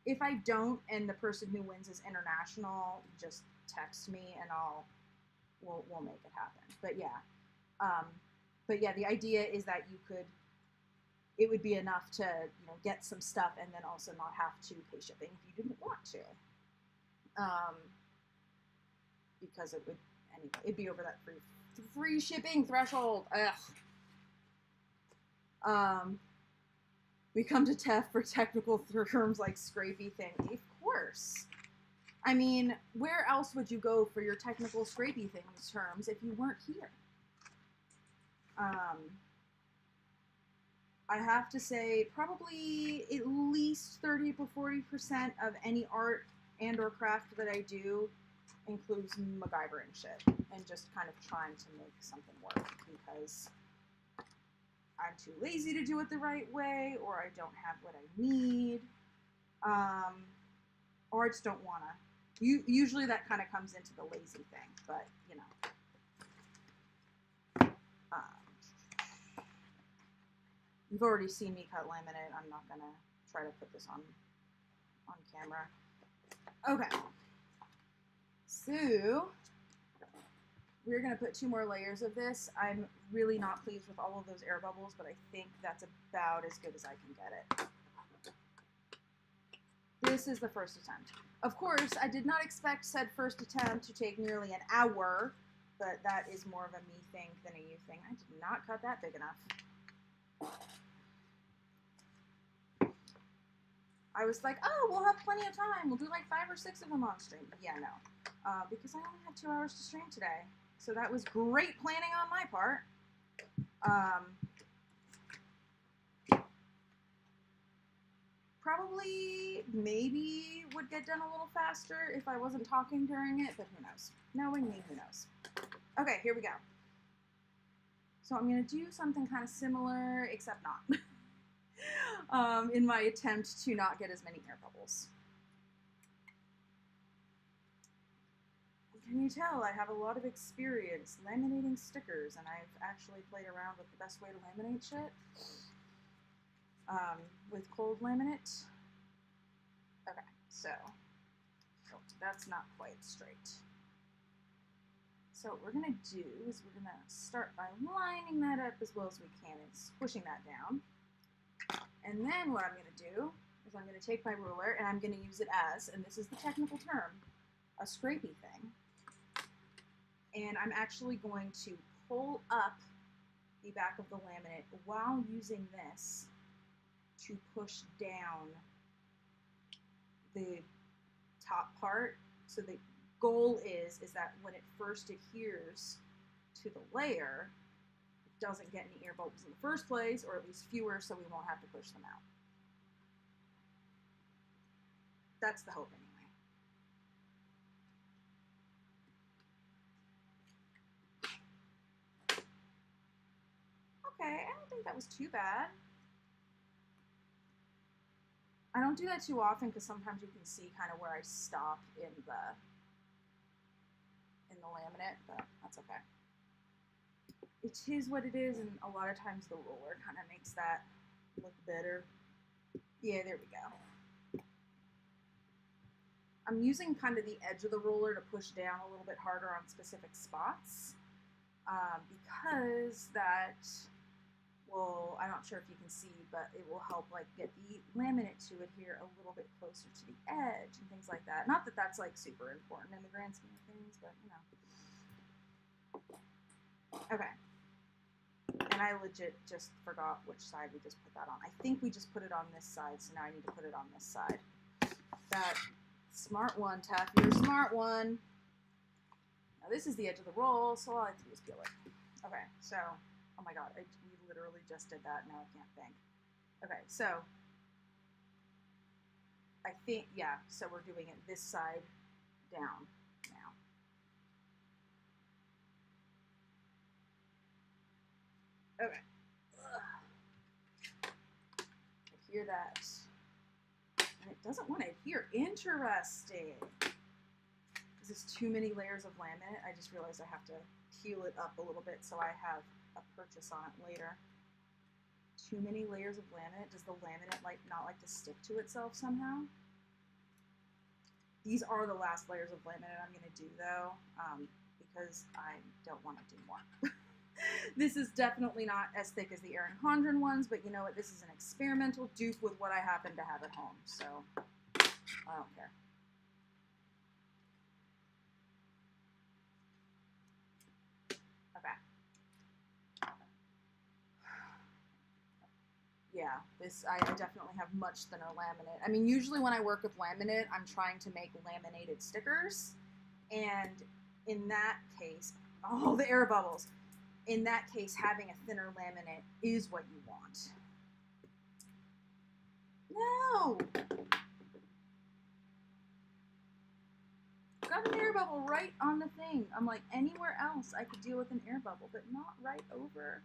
Speaker 1: If I don't, and the person who wins is international, just text me and we'll make it happen. But yeah, the idea is that it would be enough to, you know, get some stuff and then also not have to pay shipping if you didn't want to. Because it would, anyway, it'd be over that free shipping threshold. Ugh. We come to TEF for technical terms like scrapey thing. Of course. I mean, where else would you go for your technical scrapey things terms if you weren't here? I have to say probably at least 30 to 40% of any art and or craft that I do includes MacGyvering shit and just kind of trying to make something work because I'm too lazy to do it the right way, or I don't have what I need, or I just don't want to. Usually that kind of comes into the lazy thing, but, you know. You've already seen me cut laminate. I'm not going to try to put this on camera. Okay. So, we're going to put 2 more layers of this. I'm really not pleased with all of those air bubbles, but I think that's about as good as I can get it. This is the first attempt. Of course, I did not expect said first attempt to take nearly an hour, but that is more of a me thing than a you thing. I did not cut that big enough. I was like, oh, we'll have plenty of time. We'll do like 5 or 6 of them on stream. Yeah, no. Because I only had 2 hours to stream today. So that was great planning on my part. Probably, maybe would get done a little faster if I wasn't talking during it, but who knows? Knowing me, who knows? Okay, here we go. So I'm going to do something kind of similar, except not. In my attempt to not get as many air bubbles. Can you tell I have a lot of experience laminating stickers, and I've actually played around with the best way to laminate shit with cold laminate. Okay, so that's not quite straight. So what we're going to do is we're going to start by lining that up as well as we can and squishing that down. And then what I'm going to do is I'm going to take my ruler and I'm going to use it as, and this is the technical term, a scrapey thing. And I'm actually going to pull up the back of the laminate while using this to push down the top part. So the goal is that when it first adheres to the layer, it doesn't get any air bubbles in the first place, or at least fewer, so we won't have to push them out. That's the hope anyway. Okay, I don't think that was too bad. I don't do that too often because sometimes you can see kind of where I stop in the laminate, but that's okay. It is what it is, and a lot of times the roller kind of makes that look better. Yeah, there we go. I'm using kind of the edge of the roller to push down a little bit harder on specific spots because that will, I'm not sure if you can see, but it will help like get the laminate to adhere a little bit closer to the edge and things like that. Not that that's like super important in the grand scheme of things, but you know. Okay. And I legit just forgot which side we just put that on. I think we just put it on this side, so now I need to put it on this side. That smart one, Taff. You're a smart one. Now this is the edge of the roll, so all I have to do is peel it. Okay, so, oh my god, we literally just did that, now I can't think. Okay, so, I think, yeah, so we're doing it this side down now. Okay. I hear that. And it doesn't want to adhere. Interesting. Is this too many layers of laminate? I just realized I have to heal it up a little bit so I have a purchase on it later. Too many layers of laminate? Does the laminate not like to stick to itself somehow? These are the last layers of laminate I'm going to do though, because I don't want to do more. This is definitely not as thick as the Erin Condren ones, but you know what? This is an experimental dupe with what I happen to have at home, so I don't care. Okay. Yeah, I definitely have much thinner laminate. I mean, usually when I work with laminate, I'm trying to make laminated stickers, and in that case, oh, the air bubbles. In that case, having a thinner laminate is what you want. No! Got an air bubble right on the thing. I'm like, anywhere else I could deal with an air bubble, but not right over.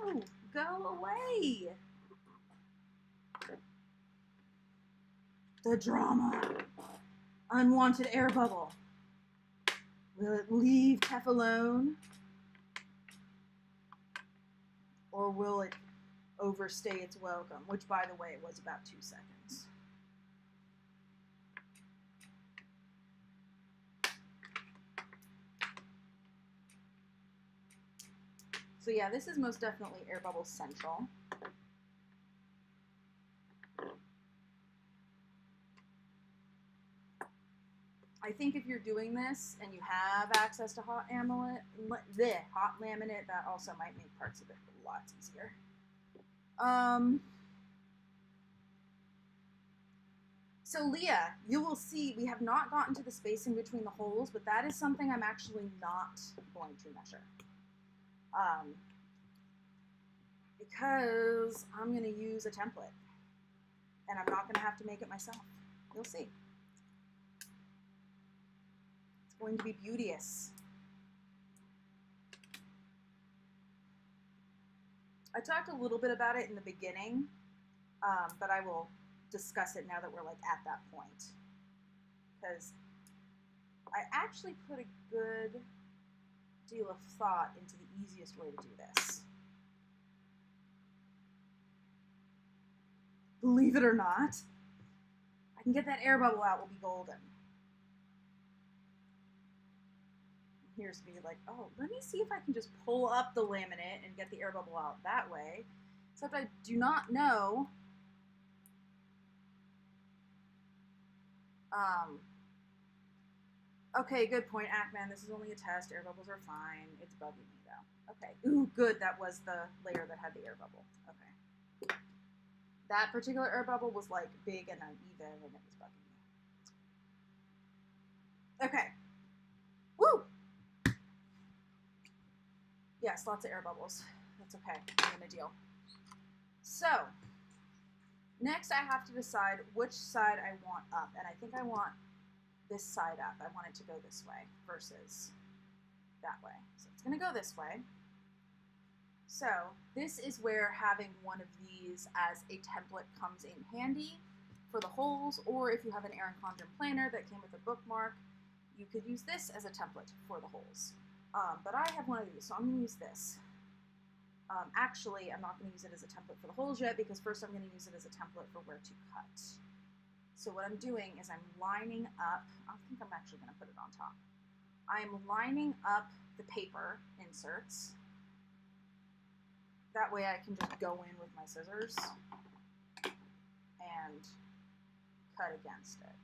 Speaker 1: No, go away. The drama. Unwanted air bubble. Will it leave Kef alone? Or will it overstay its welcome? Which, by the way, was about 2 seconds. So yeah, this is most definitely air bubble central. I think if you're doing this and you have access to hot laminate, that also might make parts of it lots easier. So Leah, you will see we have not gotten to the spacing between the holes, but that is something I'm actually not going to measure. Because I'm going to use a template, and I'm not going to have to make it myself. You'll see. It's going to be beauteous. I talked a little bit about it in the beginning, but I will discuss it now that we're like at that point, because I actually put a good deal of thought into the easiest way to do this. Believe it or not, I can get that air bubble out, will be golden. Here's me like, oh, let me see if I can just pull up the laminate and get the air bubble out that way. Except I do not know. Okay, good point, Ackman. This is only a test. Air bubbles are fine. It's bugging me though. Okay. Ooh, good. That was the layer that had the air bubble. Okay. That particular air bubble was like big and uneven, and it was bugging me. Okay. Woo! Yes, lots of air bubbles. That's okay. I'm gonna deal. So, next I have to decide which side I want up, and I think I want this side up. I want it to go this way versus that way. So it's gonna go this way. So this is where having one of these as a template comes in handy for the holes, or if you have an Erin Condren planner that came with a bookmark, you could use this as a template for the holes. But I have one of these, so I'm going to use this. Actually, I'm not going to use it as a template for the holes yet, because first I'm going to use it as a template for where to cut. So what I'm doing is I'm lining up, I think I'm actually going to put it on top. I'm lining up the paper inserts. That way I can just go in with my scissors and cut against it.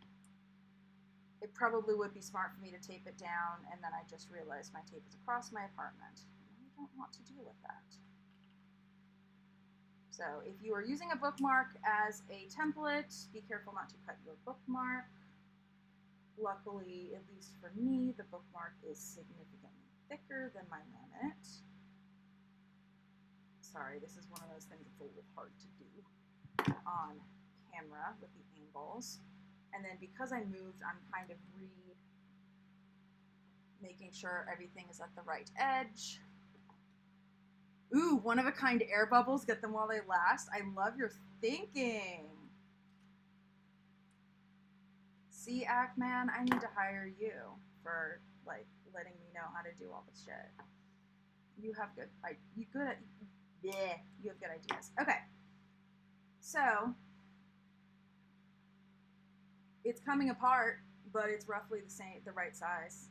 Speaker 1: It probably would be smart for me to tape it down, and then I just realized my tape is across my apartment. I don't want to deal with that. So if you are using a bookmark as a template, be careful not to cut your bookmark. Luckily, at least for me, the bookmark is significantly thicker than my laminate. Sorry, this is one of those things that's a little hard to do on camera with the angles. And then because I moved, I'm kind of making sure everything is at the right edge. Ooh, one-of-a-kind air bubbles, get them while they last. I love your thinking. See, Ackman, I need to hire you for like letting me know how to do all this shit. You have good ideas. Okay. So it's coming apart, but it's roughly the right size.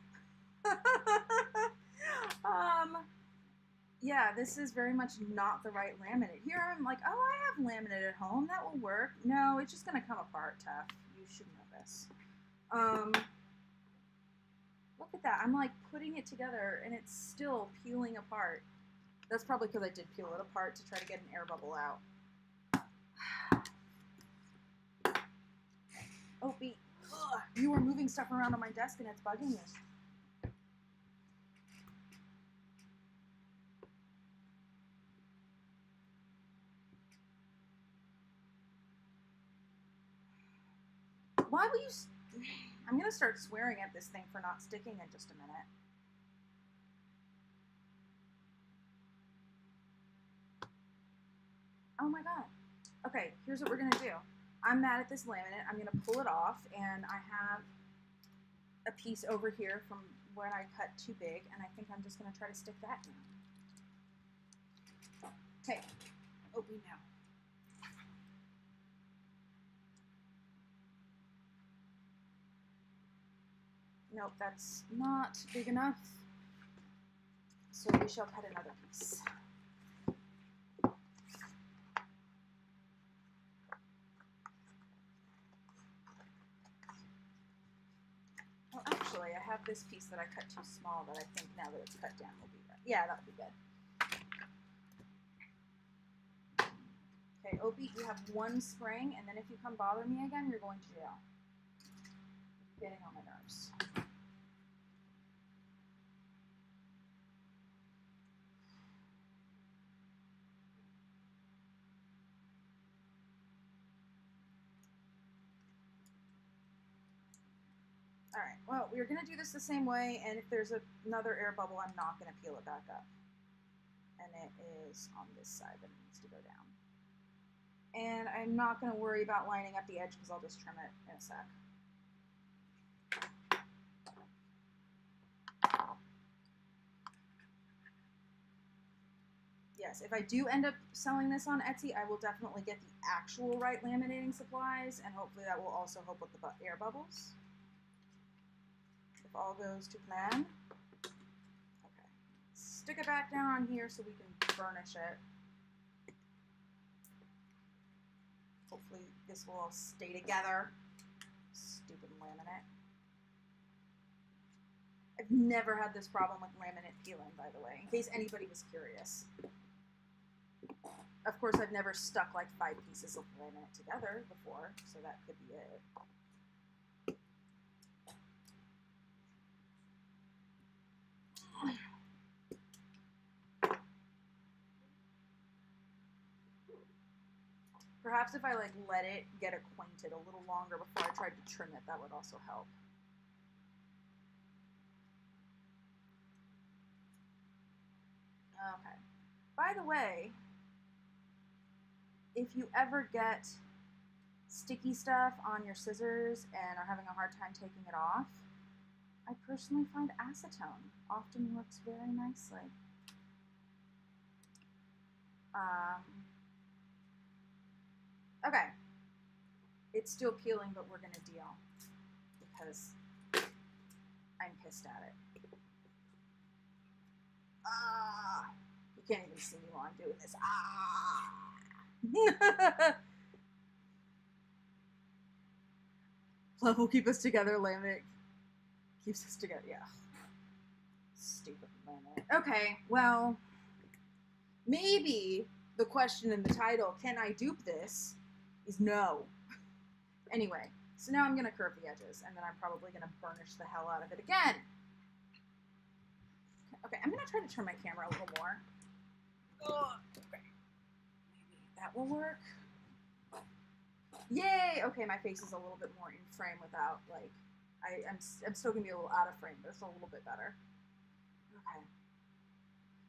Speaker 1: Yeah, this is very much not the right laminate. Here I'm like, oh, I have laminate at home. That will work. No, it's just going to come apart, tough. You should know this. Look at that. I'm like putting it together and it's still peeling apart. That's probably because I did peel it apart to try to get an air bubble out. 𝗬𝗏𝘬, you are moving stuff around on my desk and it's bugging me. Why will you... I'm going to start swearing at this thing for not sticking in just a minute. Oh my god. Okay, here's what we're going to do. I'm mad at this laminate. I'm going to pull it off, and I have a piece over here from when I cut too big, and I think I'm just going to try to stick that in. Okay, open now. Nope, that's not big enough. So we shall cut another piece. Well, actually, I have this piece that I cut too small that I think now that it's cut down will be right. Yeah, that'll be good. Okay, 𝗬𝗏𝘬, you have one spring, and then if you come bother me again, you're going to jail. You're getting on my nerves. Alright, well, we're going to do this the same way, and if there's another air bubble, I'm not going to peel it back up. And it is on this side that it needs to go down. And I'm not going to worry about lining up the edge because I'll just trim it in a sec. Yes, if I do end up selling this on Etsy, I will definitely get the actual right laminating supplies, and hopefully that will also help with the air bubbles. If all goes to plan. Okay. Stick it back down on here so we can burnish it. Hopefully this will all stay together. Stupid laminate. I've never had this problem with laminate peeling, by the way, in case anybody was curious. Of course, I've never stuck like 5 pieces of laminate together before, so that could be it. Perhaps if I like let it get acquainted a little longer before I tried to trim it, that would also help. Okay. By the way, if you ever get sticky stuff on your scissors and are having a hard time taking it off, I personally find acetone often works very nicely. Okay. It's still peeling, but we're going to deal because I'm pissed at it. Ah! You can't even see me while I'm doing this. Ah! Love will keep us together, laminate keeps us together. Yeah. Stupid laminate. Okay, well, maybe the question in the title, can I dupe this, is no. Anyway, so now I'm going to curve the edges, and then I'm probably going to burnish the hell out of it again. Okay, I'm going to try to turn my camera a little more. Ugh, okay. Maybe that will work. Yay! Okay, my face is a little bit more in frame without, like, I'm still going to be a little out of frame, but it's a little bit better. Okay.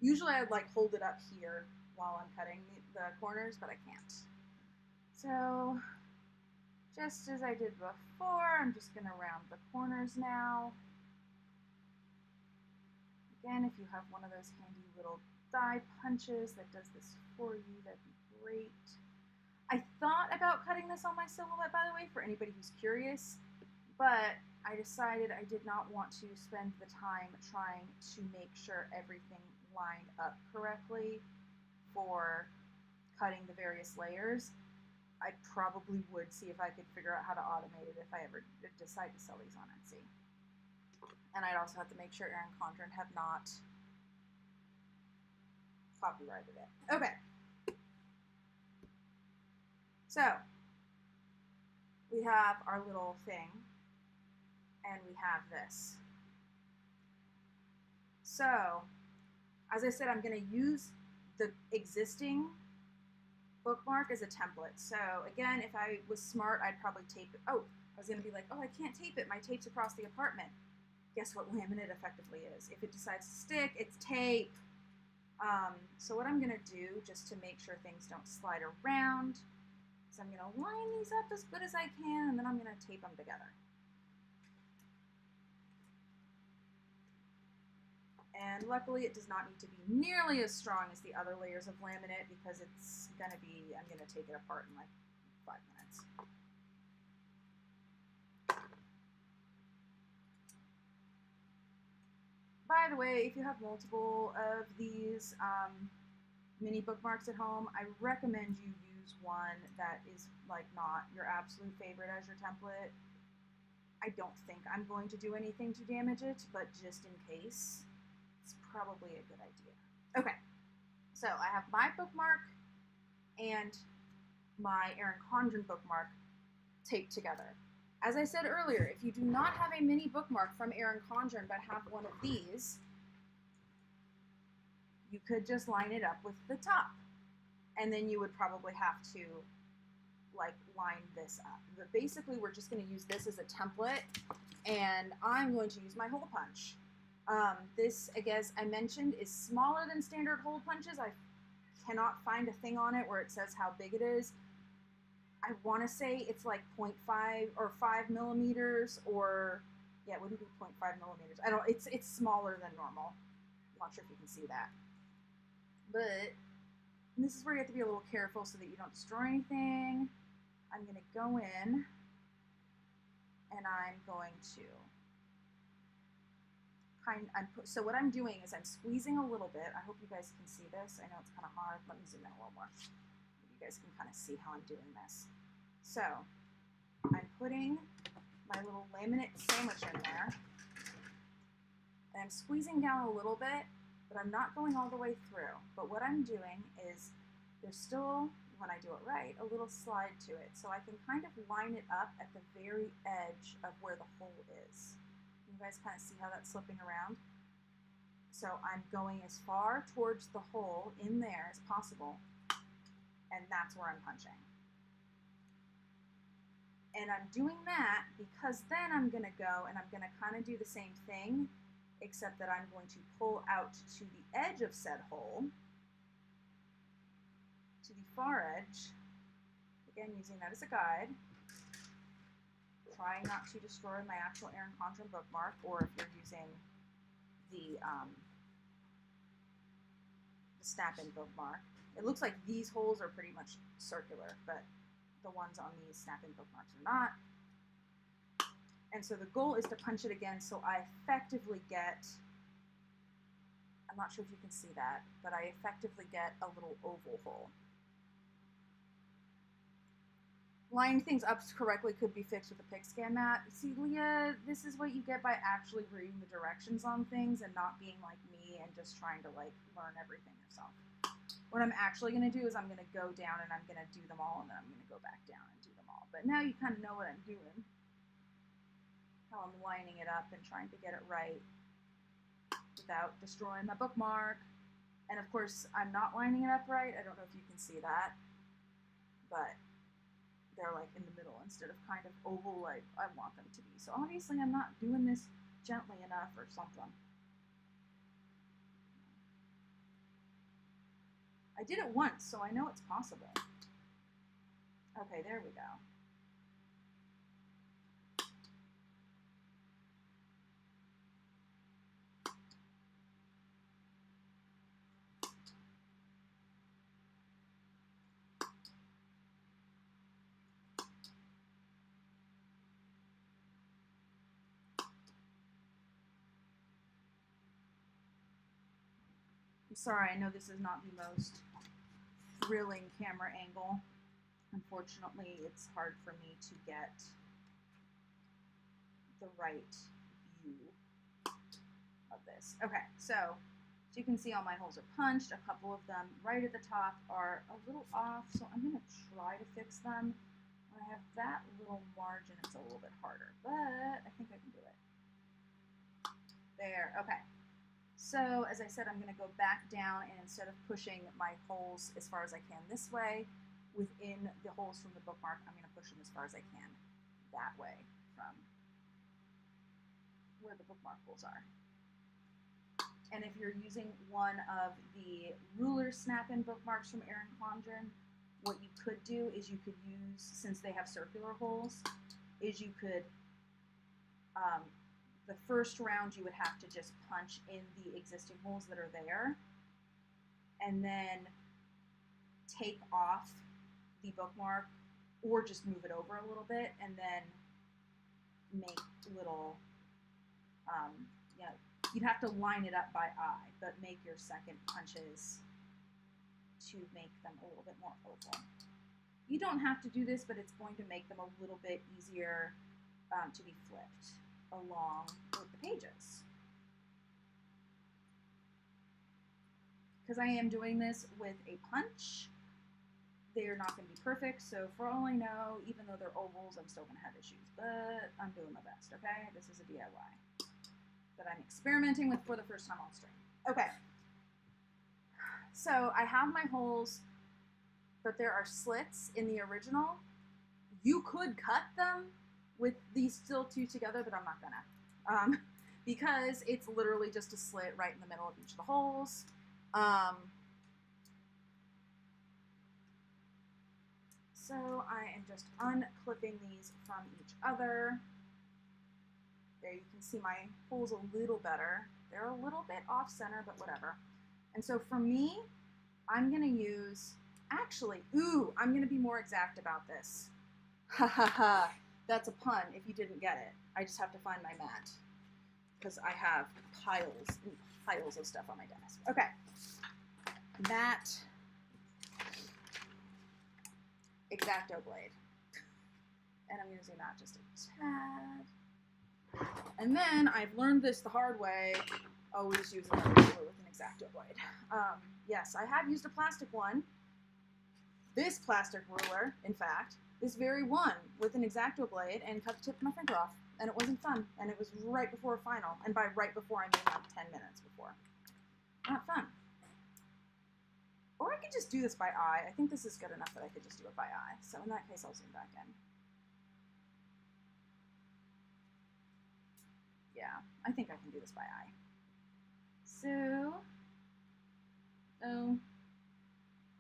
Speaker 1: Usually I'd, like, hold it up here while I'm cutting the corners, but I can't. So, just as I did before, I'm just going to round the corners now. Again, if you have one of those handy little die punches that does this for you, that'd be great. I thought about cutting this on my silhouette, by the way, for anybody who's curious, but I decided I did not want to spend the time trying to make sure everything lined up correctly for cutting the various layers. I probably would see if I could figure out how to automate it if I ever decide to sell these on Etsy. And I'd also have to make sure Erin Condren have not copyrighted it. Okay. So we have our little thing, and we have this. So, as I said, I'm going to use the existing bookmark as a template. So again, if I was smart, I'd probably tape it. Oh, I was going to be like, oh, I can't tape it. My tape's across the apartment. Guess what laminate effectively is? If it decides to stick, it's tape. So what I'm going to do, just to make sure things don't slide around, is I'm going to line these up as good as I can, and then I'm going to tape them together. And luckily it does not need to be nearly as strong as the other layers of laminate, because it's going to be, I'm going to take it apart in like 5 minutes. By the way, if you have multiple of these mini bookmarks at home, I recommend you use one that is like not your absolute favorite as your template. I don't think I'm going to do anything to damage it, but just in case, it's probably a good idea. Okay, so I have my bookmark and my Erin Condren bookmark taped together. As I said earlier, if you do not have a mini bookmark from Erin Condren but have one of these, you could just line it up with the top. And then you would probably have to like line this up. But basically we're just going to use this as a template, and I'm going to use my hole punch. This, again, as I mentioned, is smaller than standard hole punches. I cannot find a thing on it where it says how big it is. I want to say it's like 0.5 or 5 millimeters, or yeah, it wouldn't be 0.5 millimeters. I don't. It's smaller than normal. I'm not sure if you can see that, but this is where you have to be a little careful so that you don't destroy anything. I'm going to go in, and I'm going to so what I'm doing is I'm squeezing a little bit. I hope you guys can see this. I know it's kind of hard. Let me zoom in a little more. You guys can kind of see how I'm doing this. So I'm putting my little laminate sandwich in there, and I'm squeezing down a little bit, but I'm not going all the way through. But what I'm doing is there's still, when I do it right, a little slide to it. So I can kind of line it up at the very edge of where the hole is. You guys kind of see how that's slipping around? So I'm going as far towards the hole in there as possible, and that's where I'm punching. And I'm doing that because then I'm going to go and I'm going to kind of do the same thing, except that I'm going to pull out to the edge of said hole, to the far edge, again using that as a guide, trying not to destroy my actual Erin Condren bookmark, or if you're using the snap-in bookmark. It looks like these holes are pretty much circular, but the ones on these snap-in bookmarks are not. And so the goal is to punch it again so I effectively get, I'm not sure if you can see that, but I effectively get a little oval hole. Lining things up correctly could be fixed with a pick scan mat. See, Leah, this is what you get by actually reading the directions on things and not being like me and just trying to like learn everything yourself. What I'm actually going to do is I'm going to go down and I'm going to do them all, and then I'm going to go back down and do them all. But now you kind of know what I'm doing, how I'm lining it up and trying to get it right without destroying my bookmark. And of course, I'm not lining it up right. I don't know if you can see that, but they're like in the middle instead of kind of oval like I want them to be. So obviously I'm not doing this gently enough or something. I did it once, so I know it's possible. Okay, there we go. Sorry, I know this is not the most thrilling camera angle. Unfortunately, it's hard for me to get the right view of this. Okay, so as you can see, all my holes are punched. A couple of them right at the top are a little off, so I'm going to try to fix them. When I have that little margin, it's a little bit harder, but I think I can do it. There, okay. So as I said, I'm going to go back down, and instead of pushing my holes as far as I can this way, within the holes from the bookmark, I'm going to push them as far as I can that way from where the bookmark holes are. And if you're using one of the ruler snap-in bookmarks from Erin Condren, what you could do is you could use, since they have circular holes, is you could, the first round you would have to just punch in the existing holes that are there, and then take off the bookmark, or just move it over a little bit, and then make little, you know, you'd have to line it up by eye, but make your second punches to make them a little bit more oval. You don't have to do this, but it's going to make them a little bit easier to be flipped along with the pages. Because I am doing this with a punch, they're not going to be perfect, so for all I know, even though they're ovals, I'm still going to have issues, but I'm doing my best, okay? This is a DIY that I'm experimenting with for the first time on stream. Okay, so I have my holes, but there are slits in the original. You could cut them with these still two together, but I'm not gonna, because it's literally just a slit right in the middle of each of the holes. So I am just unclipping these from each other. There you can see my holes a little better. They're a little bit off center, but whatever. And so for me, I'm gonna use, actually, I'm gonna be more exact about this. Ha ha ha, that's a pun if you didn't get it. I just have to find my mat, because I have piles and piles of stuff on my desk. Okay, that X-Acto blade. And I'm going to zoom out just a tad. And then I've learned this the hard way, always use a ruler with an X-Acto blade. Yes, I have used a plastic one. This plastic ruler, in fact, this very one with an X-Acto blade, and cut the tip of my finger off. And it wasn't fun. And it was right before a final. And by right before, I mean like 10 minutes before. Not fun. Or I could just do this by eye. I think this is good enough that I could just do it by eye. So in that case, I'll zoom back in. Yeah, I think I can do this by eye. So,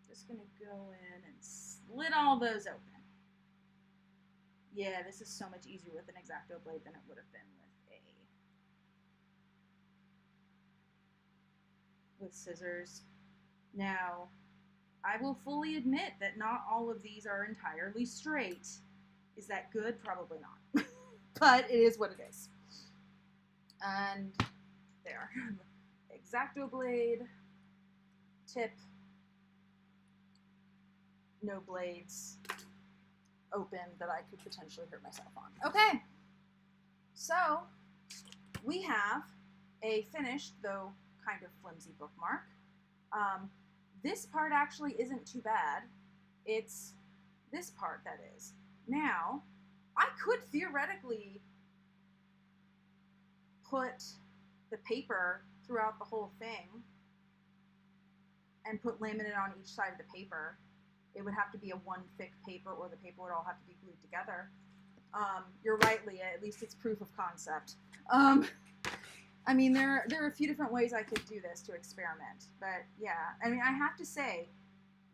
Speaker 1: just gonna go in and slit all those open. Yeah, this is so much easier with an X-Acto blade than it would have been with scissors. Now, I will fully admit that not all of these are entirely straight. Is that good? Probably not. But it is what it is. And there. X-Acto blade, tip, no blades, open that I could potentially hurt myself on. Okay, so we have a finished, though kind of flimsy bookmark. This part actually isn't too bad. It's this part that is. Now, I could theoretically put the paper throughout the whole thing and put laminate on each side of the paper. It would have to be a one thick paper, or the paper would all have to be glued together. You're right, Leah, at least it's proof of concept. I mean, there are a few different ways I could do this to experiment, but yeah, I mean, I have to say,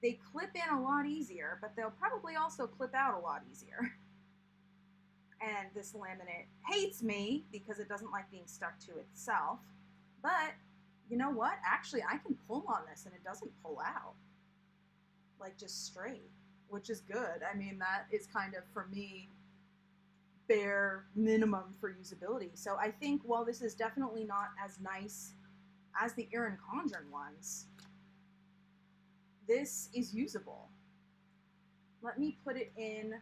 Speaker 1: they clip in a lot easier, but they'll probably also clip out a lot easier. And this laminate hates me because it doesn't like being stuck to itself, but you know what? Actually, I can pull on this and it doesn't pull out, like just straight, which is good. I mean, that is kind of, for me, bare minimum for usability. So I think while this is definitely not as nice as the Erin Condren ones, this is usable. Let me put it in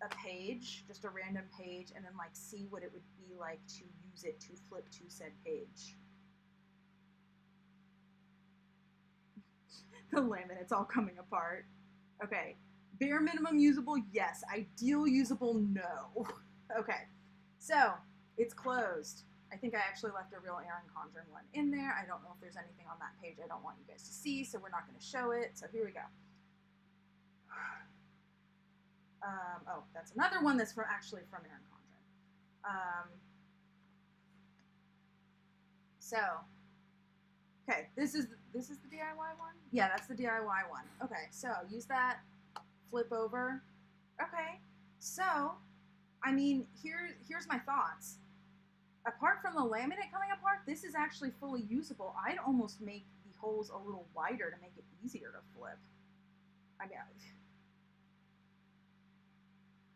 Speaker 1: a page, just a random page, and then like see what it would be like to use it to flip to said page. The laminate's all coming apart. Okay, bare minimum usable, yes. Ideal usable, no. Okay, so it's closed. I think I actually left a real Erin Condren one in there. I don't know if there's anything on that page I don't want you guys to see, so we're not going to show it. So here we go. Oh, that's another one that's actually from Erin Condren. So, okay, this is the DIY one? Yeah, that's the DIY one. Okay, so use that, flip over. Okay, so, I mean, here's my thoughts. Apart from the laminate coming apart, this is actually fully usable. I'd almost make the holes a little wider to make it easier to flip. I mean,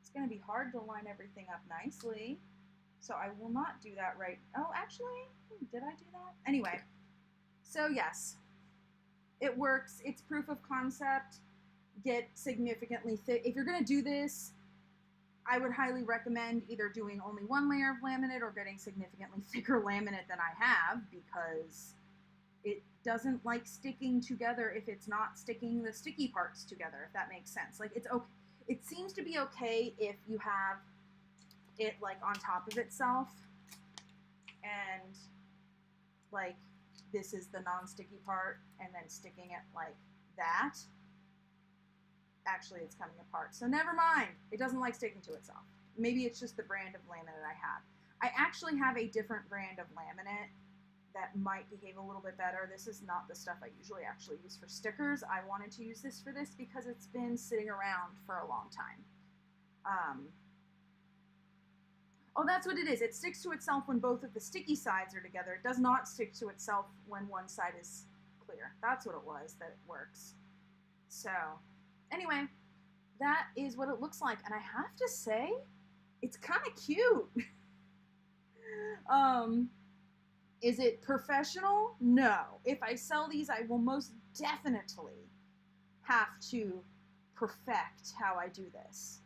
Speaker 1: it's going to be hard to line everything up nicely, so I will not do that right. Oh, actually, did I do that? Anyway, so yes, it works. It's proof of concept. Get significantly thick. If you're going to do this, I would highly recommend either doing only one layer of laminate or getting significantly thicker laminate than I have, because it doesn't like sticking together if it's not sticking the sticky parts together, if that makes sense. Like, it's okay. It seems to be okay if you have it like on top of itself and like this is the non-sticky part and then sticking it like that. Actually, it's coming apart. So never mind. It doesn't like sticking to itself. Maybe it's just the brand of laminate I have. I actually have a different brand of laminate that might behave a little bit better. This is not the stuff I usually actually use for stickers. I wanted to use this for this because it's been sitting around for a long time. Oh, that's what it is. It sticks to itself when both of the sticky sides are together. It does not stick to itself when one side is clear. That's what it was that works. So, anyway, that is what it looks like. And I have to say, it's kind of cute. Is it professional? No. If I sell these, I will most definitely have to perfect how I do this.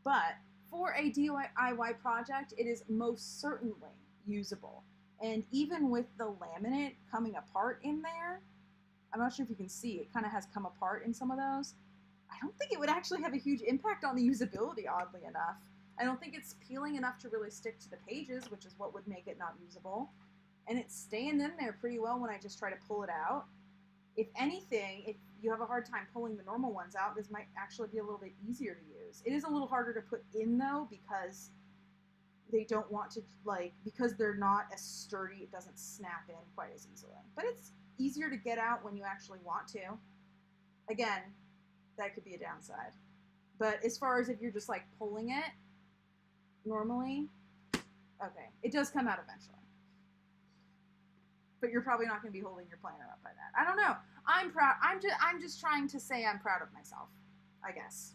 Speaker 1: But for a DIY project, it is most certainly usable. And even with the laminate coming apart in there, I'm not sure if you can see, it kind of has come apart in some of those. I don't think it would actually have a huge impact on the usability, oddly enough. I don't think it's peeling enough to really stick to the pages, which is what would make it not usable. And it's staying in there pretty well when I just try to pull it out. If anything, if you have a hard time pulling the normal ones out, this might actually be a little bit easier to use. It is a little harder to put in, though, because they don't want to, like, because they're not as sturdy, it doesn't snap in quite as easily. But it's easier to get out when you actually want to. Again, that could be a downside. But as far as if you're just, like, pulling it normally, okay, it does come out eventually. But you're probably not going to be holding your planner up by that. I don't know. I'm proud. I'm just trying to say I'm proud of myself, I guess.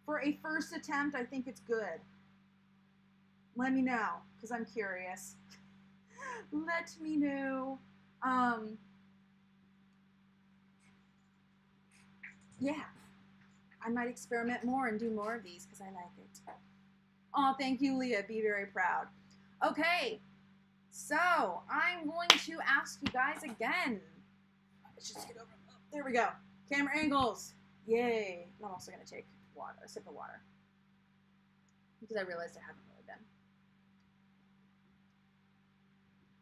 Speaker 1: For a first attempt, I think it's good. Let me know, because I'm curious. Let me know. Yeah. I might experiment more and do more of these because I like it. Oh, thank you, Leah. Be very proud. Okay. So, I'm going to ask you guys again. Let's just get over. Oh, there we go. Camera angles. Yay. I'm also going to take water, a sip of water. Because I realized I haven't really been.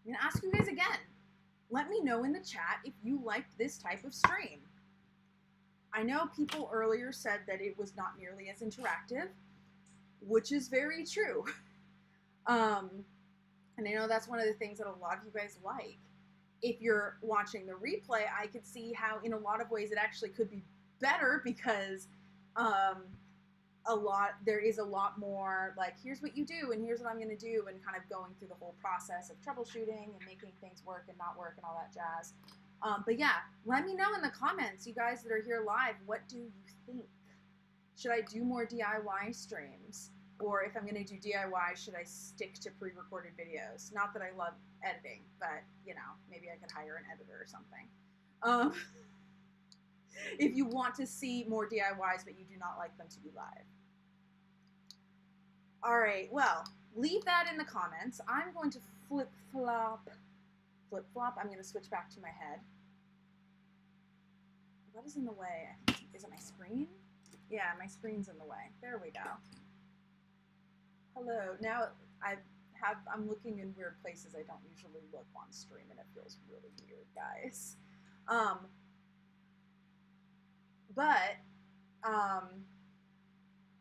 Speaker 1: I'm going to ask you guys again. Let me know in the chat if you liked this type of stream. I know people earlier said that it was not nearly as interactive, which is very true. And I know that's one of the things that a lot of you guys like. If you're watching the replay, I could see how in a lot of ways it actually could be better because there is a lot more like, here's what you do and here's what I'm going to do, and kind of going through the whole process of troubleshooting and making things work and not work and all that jazz. But yeah, let me know in the comments, you guys that are here live, what do you think? Should I do more DIY streams? or if I'm going to do DIY, should I stick to pre-recorded videos? Not that I love editing, but, you know, maybe I could hire an editor or something. If you want to see more DIYs, but you do not like them to be live. All right, well, leave that in the comments. I'm going to flip-flop. I'm going to switch back to my head. What is in the way? Is it my screen? Yeah, my screen's in the way. There we go. Hello. Now I'm looking in weird places I don't usually look on stream, and it feels really weird, guys.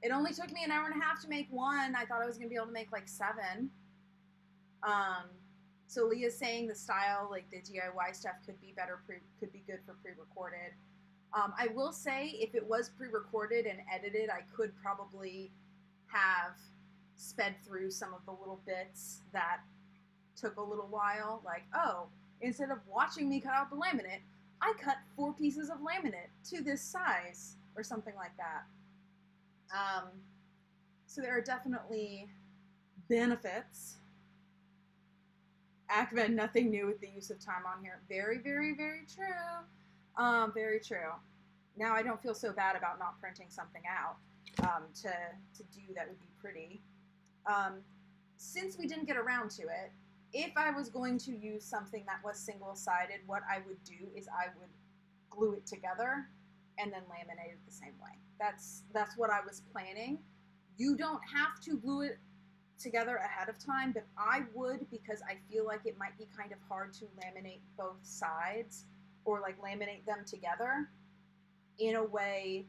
Speaker 1: It only took me an hour and a half to make one. I thought I was going to be able to make like 7. So Leah's saying the style, like the DIY stuff, could be better, could be good for pre-recorded. I will say, if it was pre-recorded and edited, I could probably have sped through some of the little bits that took a little while. Like, oh, instead of watching me cut out the laminate, I cut 4 pieces of laminate to this size, or something like that. So there are definitely benefits. Akven, nothing new with the use of time on here. Very, very, very true. Very true. Now I don't feel so bad about not printing something out to do that would be pretty. Since we didn't get around to it, if I was going to use something that was single-sided, what I would do is I would glue it together and then laminate it the same way. That's what I was planning. You don't have to glue it together ahead of time, but I would, because I feel like it might be kind of hard to laminate both sides, or like laminate them together in a way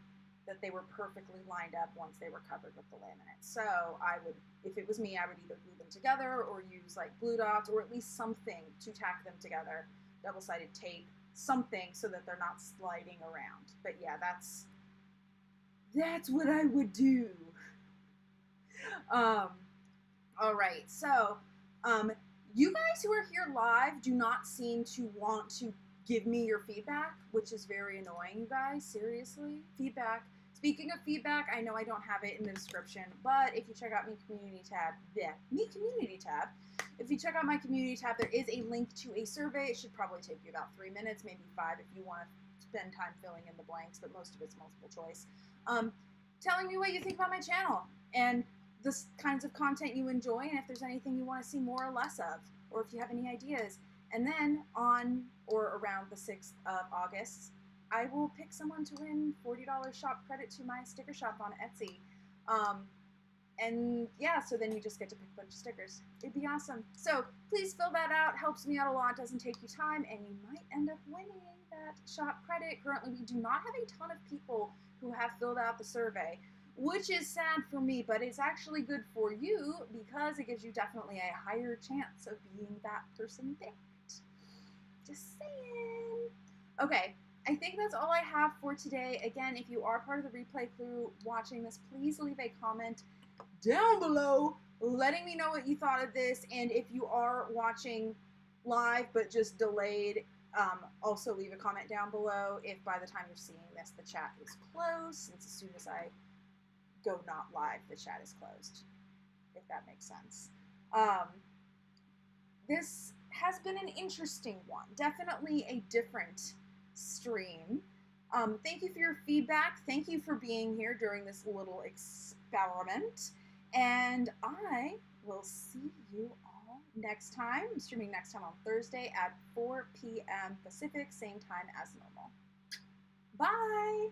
Speaker 1: that they were perfectly lined up once they were covered with the laminate. So I would, if it was me, I would either glue them together or use like glue dots, or at least something to tack them together, double-sided tape, something so that they're not sliding around. But yeah, that's what I would do. All right, so you guys who are here live do not seem to want to give me your feedback, which is very annoying, you guys. Seriously, feedback. Speaking of feedback, I know I don't have it in the description, but if you check out my community tab, if you check out my community tab, there is a link to a survey. It should probably take you about 3 minutes, maybe 5 if you want to spend time filling in the blanks, but most of it's multiple choice. Telling me what you think about my channel and the kinds of content you enjoy, and if there's anything you want to see more or less of, or if you have any ideas. And then on or around the 6th of August, I will pick someone to win $40 shop credit to my sticker shop on Etsy. And yeah, so then you just get to pick a bunch of stickers. It'd be awesome. So please fill that out. Helps me out a lot. Doesn't take you time, and you might end up winning that shop credit. Currently, we do not have a ton of people who have filled out the survey, which is sad for me, but it's actually good for you because it gives you definitely a higher chance of being that person picked. Just saying. Okay, I think that's all I have for today. Again, if you are part of the replay crew watching this, please leave a comment down below letting me know what you thought of this. And if you are watching live but just delayed, also leave a comment down below if by the time you're seeing this the chat is closed, since as soon as I go not live the chat is closed, if that makes sense. This has been an interesting one, definitely a different stream. Thank you for your feedback. Thank you for being here during this little experiment, and I will see you all next time. I'm streaming next time on Thursday at 4 p.m. Pacific, same time as normal. Bye!